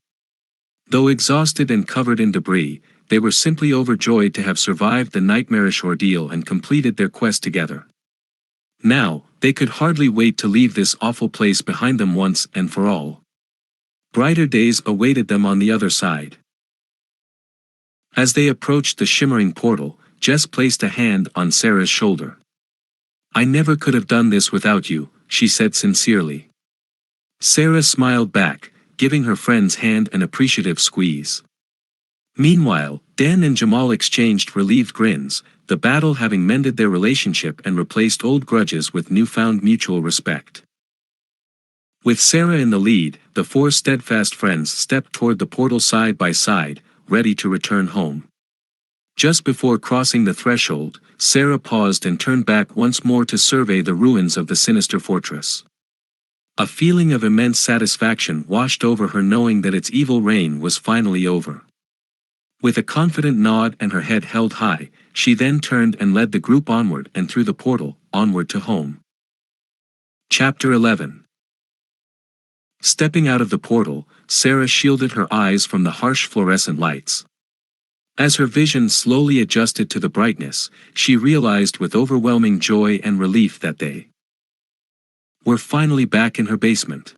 Though exhausted and covered in debris, they were simply overjoyed to have survived the nightmarish ordeal and completed their quest together. Now, they could hardly wait to leave this awful place behind them once and for all. Brighter days awaited them on the other side. As they approached the shimmering portal, Jess placed a hand on Sarah's shoulder. "I never could have done this without you," she said sincerely. Sarah smiled back, giving her friend's hand an appreciative squeeze. Meanwhile, Dan and Jamal exchanged relieved grins, the battle having mended their relationship and replaced old grudges with newfound mutual respect. With Sarah in the lead, the four steadfast friends stepped toward the portal side by side, ready to return home. Just before crossing the threshold, Sarah paused and turned back once more to survey the ruins of the sinister fortress. A feeling of immense satisfaction washed over her knowing that its evil reign was finally over. With a confident nod and her head held high, she then turned and led the group onward and through the portal, onward to home. Chapter 11. Stepping out of the portal, Sarah shielded her eyes from the harsh fluorescent lights. As her vision slowly adjusted to the brightness, she realized with overwhelming joy and relief that they were finally back in her basement.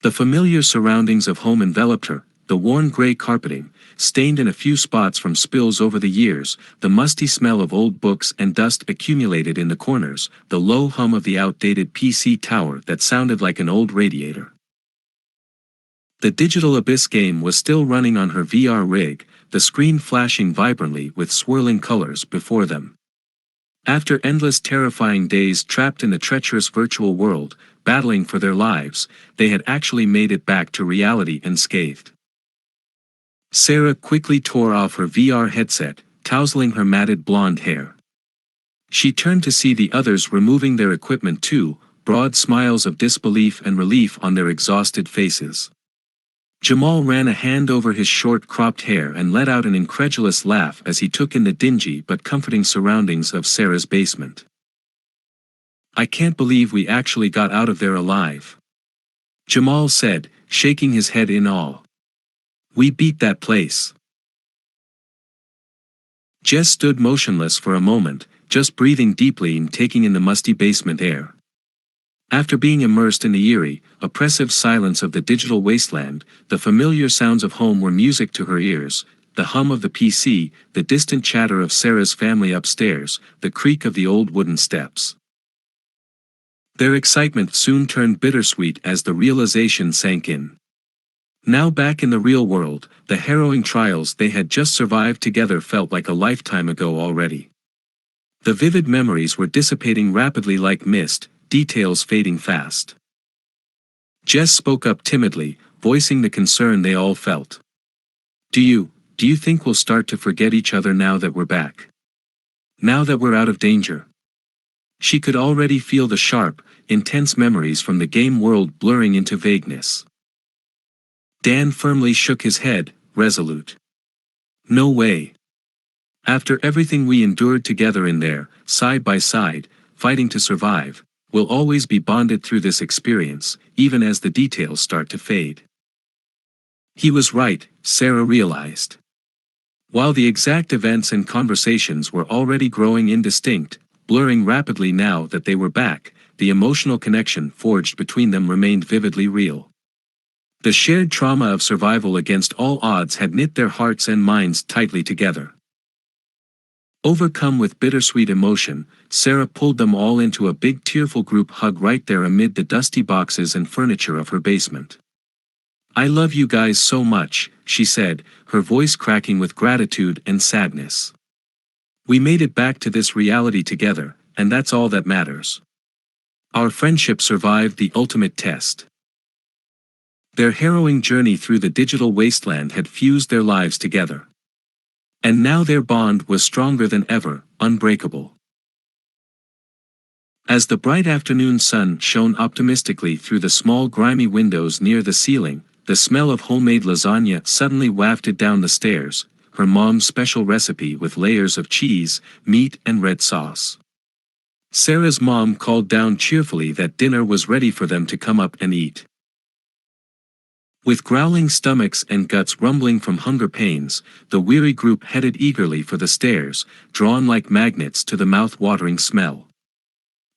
The familiar surroundings of home enveloped her, the worn gray carpeting, stained in a few spots from spills over the years, the musty smell of old books and dust accumulated in the corners, the low hum of the outdated PC tower that sounded like an old radiator. The Digital Abyss game was still running on her VR rig, the screen flashing vibrantly with swirling colors before them. After endless terrifying days trapped in the treacherous virtual world, battling for their lives, they had actually made it back to reality unscathed. Sarah quickly tore off her VR headset, tousling her matted blonde hair. She turned to see the others removing their equipment too, broad smiles of disbelief and relief on their exhausted faces. Jamal ran a hand over his short cropped hair and let out an incredulous laugh as he took in the dingy but comforting surroundings of Sarah's basement. "I can't believe we actually got out of there alive," Jamal said, shaking his head in awe. "We beat that place." Jess stood motionless for a moment, just breathing deeply and taking in the musty basement air. After being immersed in the eerie, oppressive silence of the digital wasteland, the familiar sounds of home were music to her ears, the hum of the PC, the distant chatter of Sarah's family upstairs, the creak of the old wooden steps. Their excitement soon turned bittersweet as the realization sank in. Now back in the real world, the harrowing trials they had just survived together felt like a lifetime ago already. The vivid memories were dissipating rapidly like mist, details fading fast. Jess spoke up timidly, voicing the concern they all felt. Do you think we'll start to forget each other now that we're back? Now that we're out of danger?" She could already feel the sharp, intense memories from the game world blurring into vagueness. Dan firmly shook his head, resolute. "No way. After everything we endured together in there, side by side, fighting to survive, we'll always be bonded through this experience, even as the details start to fade." He was right, Sarah realized. While the exact events and conversations were already growing indistinct, blurring rapidly now that they were back, the emotional connection forged between them remained vividly real. The shared trauma of survival against all odds had knit their hearts and minds tightly together. Overcome with bittersweet emotion, Sarah pulled them all into a big tearful group hug right there amid the dusty boxes and furniture of her basement. "I love you guys so much," she said, her voice cracking with gratitude and sadness. "We made it back to this reality together, and that's all that matters. Our friendship survived the ultimate test." Their harrowing journey through the digital wasteland had fused their lives together. And now their bond was stronger than ever, unbreakable. As the bright afternoon sun shone optimistically through the small grimy windows near the ceiling, the smell of homemade lasagna suddenly wafted down the stairs, her mom's special recipe with layers of cheese, meat and red sauce. Sarah's mom called down cheerfully that dinner was ready for them to come up and eat. With growling stomachs and guts rumbling from hunger pains, the weary group headed eagerly for the stairs, drawn like magnets to the mouth-watering smell.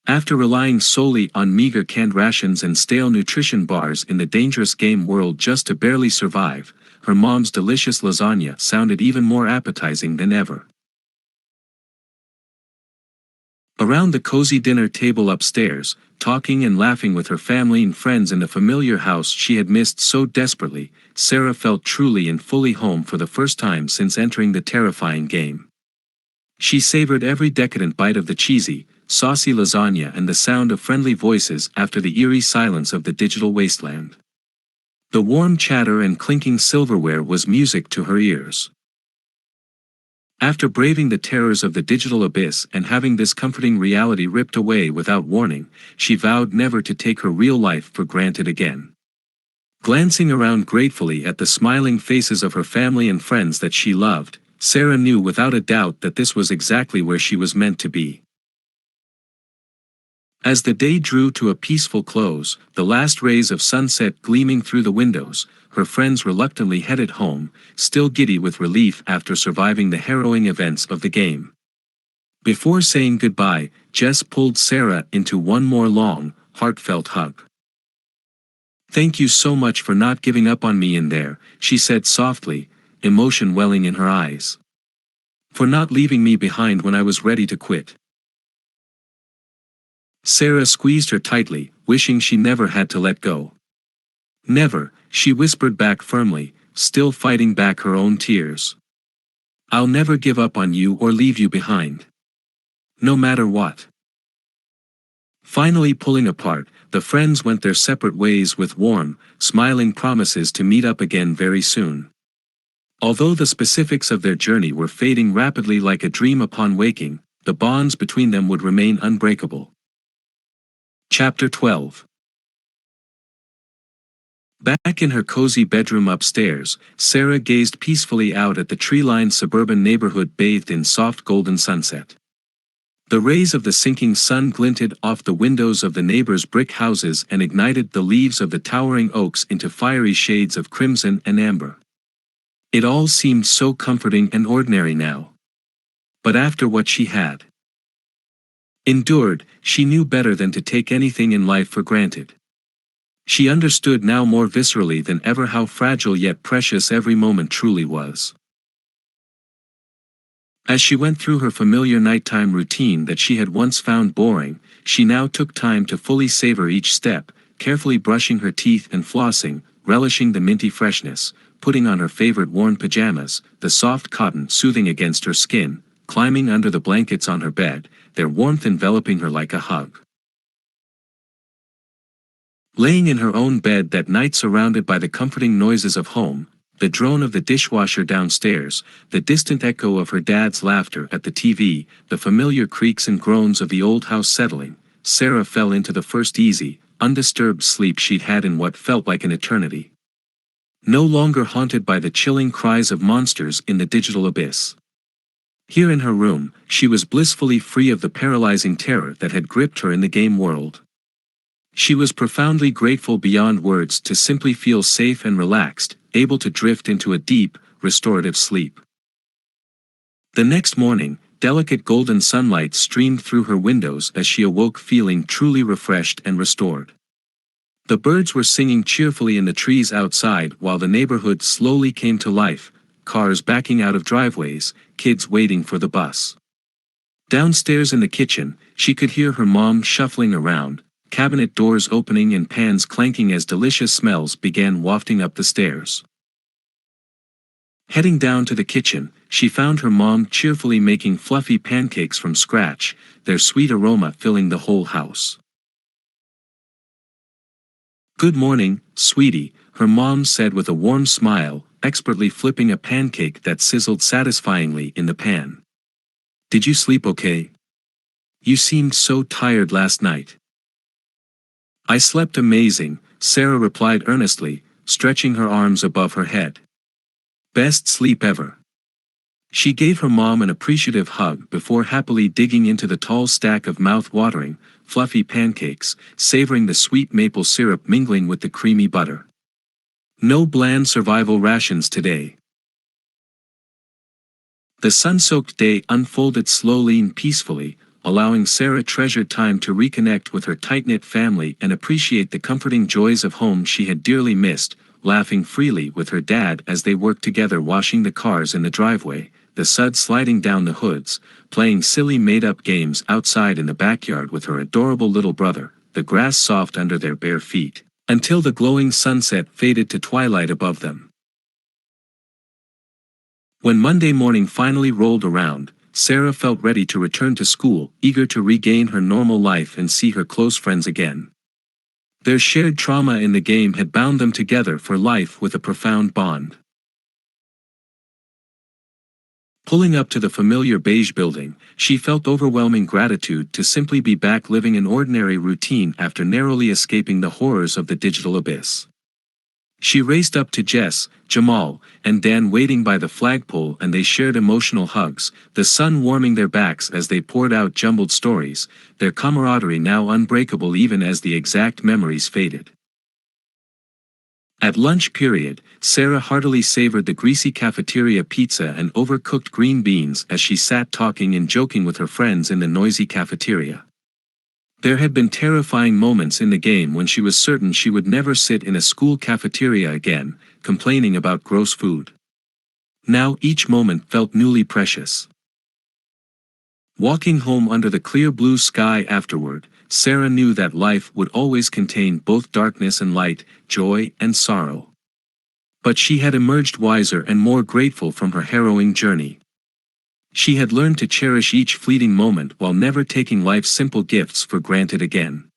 After relying solely on meager canned rations and stale nutrition bars in the dangerous game world just to barely survive, her mom's delicious lasagna sounded even more appetizing than ever. Around the cozy dinner table upstairs, talking and laughing with her family and friends in the familiar house she had missed so desperately, Sarah felt truly and fully home for the first time since entering the terrifying game. She savored every decadent bite of the cheesy, saucy lasagna and the sound of friendly voices after the eerie silence of the digital wasteland. The warm chatter and clinking silverware was music to her ears. After braving the terrors of the digital abyss and having this comforting reality ripped away without warning, she vowed never to take her real life for granted again. Glancing around gratefully at the smiling faces of her family and friends that she loved, Sarah knew without a doubt that this was exactly where she was meant to be. As the day drew to a peaceful close, the last rays of sunset gleaming through the windows, her friends reluctantly headed home, still giddy with relief after surviving the harrowing events of the game. Before saying goodbye, Jess pulled Sarah into one more long, heartfelt hug. "Thank you so much for not giving up on me in there," she said softly, emotion welling in her eyes. "For not leaving me behind when I was ready to quit." Sarah squeezed her tightly, wishing she never had to let go. "Never," she whispered back firmly, still fighting back her own tears. "I'll never give up on you or leave you behind. No matter what." Finally pulling apart, the friends went their separate ways with warm, smiling promises to meet up again very soon. Although the specifics of their journey were fading rapidly like a dream upon waking, the bonds between them would remain unbreakable. Chapter 12. Back in her cozy bedroom upstairs, Sarah gazed peacefully out at the tree-lined suburban neighborhood bathed in soft golden sunset. The rays of the sinking sun glinted off the windows of the neighbors' brick houses and ignited the leaves of the towering oaks into fiery shades of crimson and amber. It all seemed so comforting and ordinary now. But after what she had endured, she knew better than to take anything in life for granted. She understood now more viscerally than ever how fragile yet precious every moment truly was. As she went through her familiar nighttime routine that she had once found boring, she now took time to fully savor each step, carefully brushing her teeth and flossing, relishing the minty freshness, putting on her favorite worn pajamas, the soft cotton soothing against her skin, climbing under the blankets on her bed, their warmth enveloping her like a hug. Laying in her own bed that night surrounded by the comforting noises of home, the drone of the dishwasher downstairs, the distant echo of her dad's laughter at the TV, the familiar creaks and groans of the old house settling, Sarah fell into the first easy, undisturbed sleep she'd had in what felt like an eternity. No longer haunted by the chilling cries of monsters in the digital abyss. Here in her room, she was blissfully free of the paralyzing terror that had gripped her in the game world. She was profoundly grateful beyond words to simply feel safe and relaxed, able to drift into a deep, restorative sleep. The next morning, delicate golden sunlight streamed through her windows as she awoke feeling truly refreshed and restored. The birds were singing cheerfully in the trees outside while the neighborhood slowly came to life, cars backing out of driveways, kids waiting for the bus. Downstairs in the kitchen, she could hear her mom shuffling around, cabinet doors opening and pans clanking as delicious smells began wafting up the stairs. Heading down to the kitchen, she found her mom cheerfully making fluffy pancakes from scratch, their sweet aroma filling the whole house. "Good morning, sweetie," her mom said with a warm smile, expertly flipping a pancake that sizzled satisfyingly in the pan. "Did you sleep okay? You seemed so tired last night." "I slept amazing," Sarah replied earnestly, stretching her arms above her head. "Best sleep ever." She gave her mom an appreciative hug before happily digging into the tall stack of mouth-watering, fluffy pancakes, savoring the sweet maple syrup mingling with the creamy butter. No bland survival rations today. The sun-soaked day unfolded slowly and peacefully, allowing Sarah treasured time to reconnect with her tight-knit family and appreciate the comforting joys of home she had dearly missed, laughing freely with her dad as they worked together washing the cars in the driveway, the suds sliding down the hoods, playing silly made-up games outside in the backyard with her adorable little brother, the grass soft under their bare feet, until the glowing sunset faded to twilight above them. When Monday morning finally rolled around, Sarah felt ready to return to school, eager to regain her normal life and see her close friends again. Their shared trauma in the game had bound them together for life with a profound bond. Pulling up to the familiar beige building, she felt overwhelming gratitude to simply be back living an ordinary routine after narrowly escaping the horrors of the digital abyss. She raced up to Jess, Jamal, and Dan waiting by the flagpole and they shared emotional hugs, the sun warming their backs as they poured out jumbled stories, their camaraderie now unbreakable even as the exact memories faded. At lunch period, Sarah heartily savored the greasy cafeteria pizza and overcooked green beans as she sat talking and joking with her friends in the noisy cafeteria. There had been terrifying moments in the game when she was certain she would never sit in a school cafeteria again, complaining about gross food. Now each moment felt newly precious. Walking home under the clear blue sky afterward, Sarah knew that life would always contain both darkness and light, joy and sorrow. But she had emerged wiser and more grateful from her harrowing journey. She had learned to cherish each fleeting moment while never taking life's simple gifts for granted again.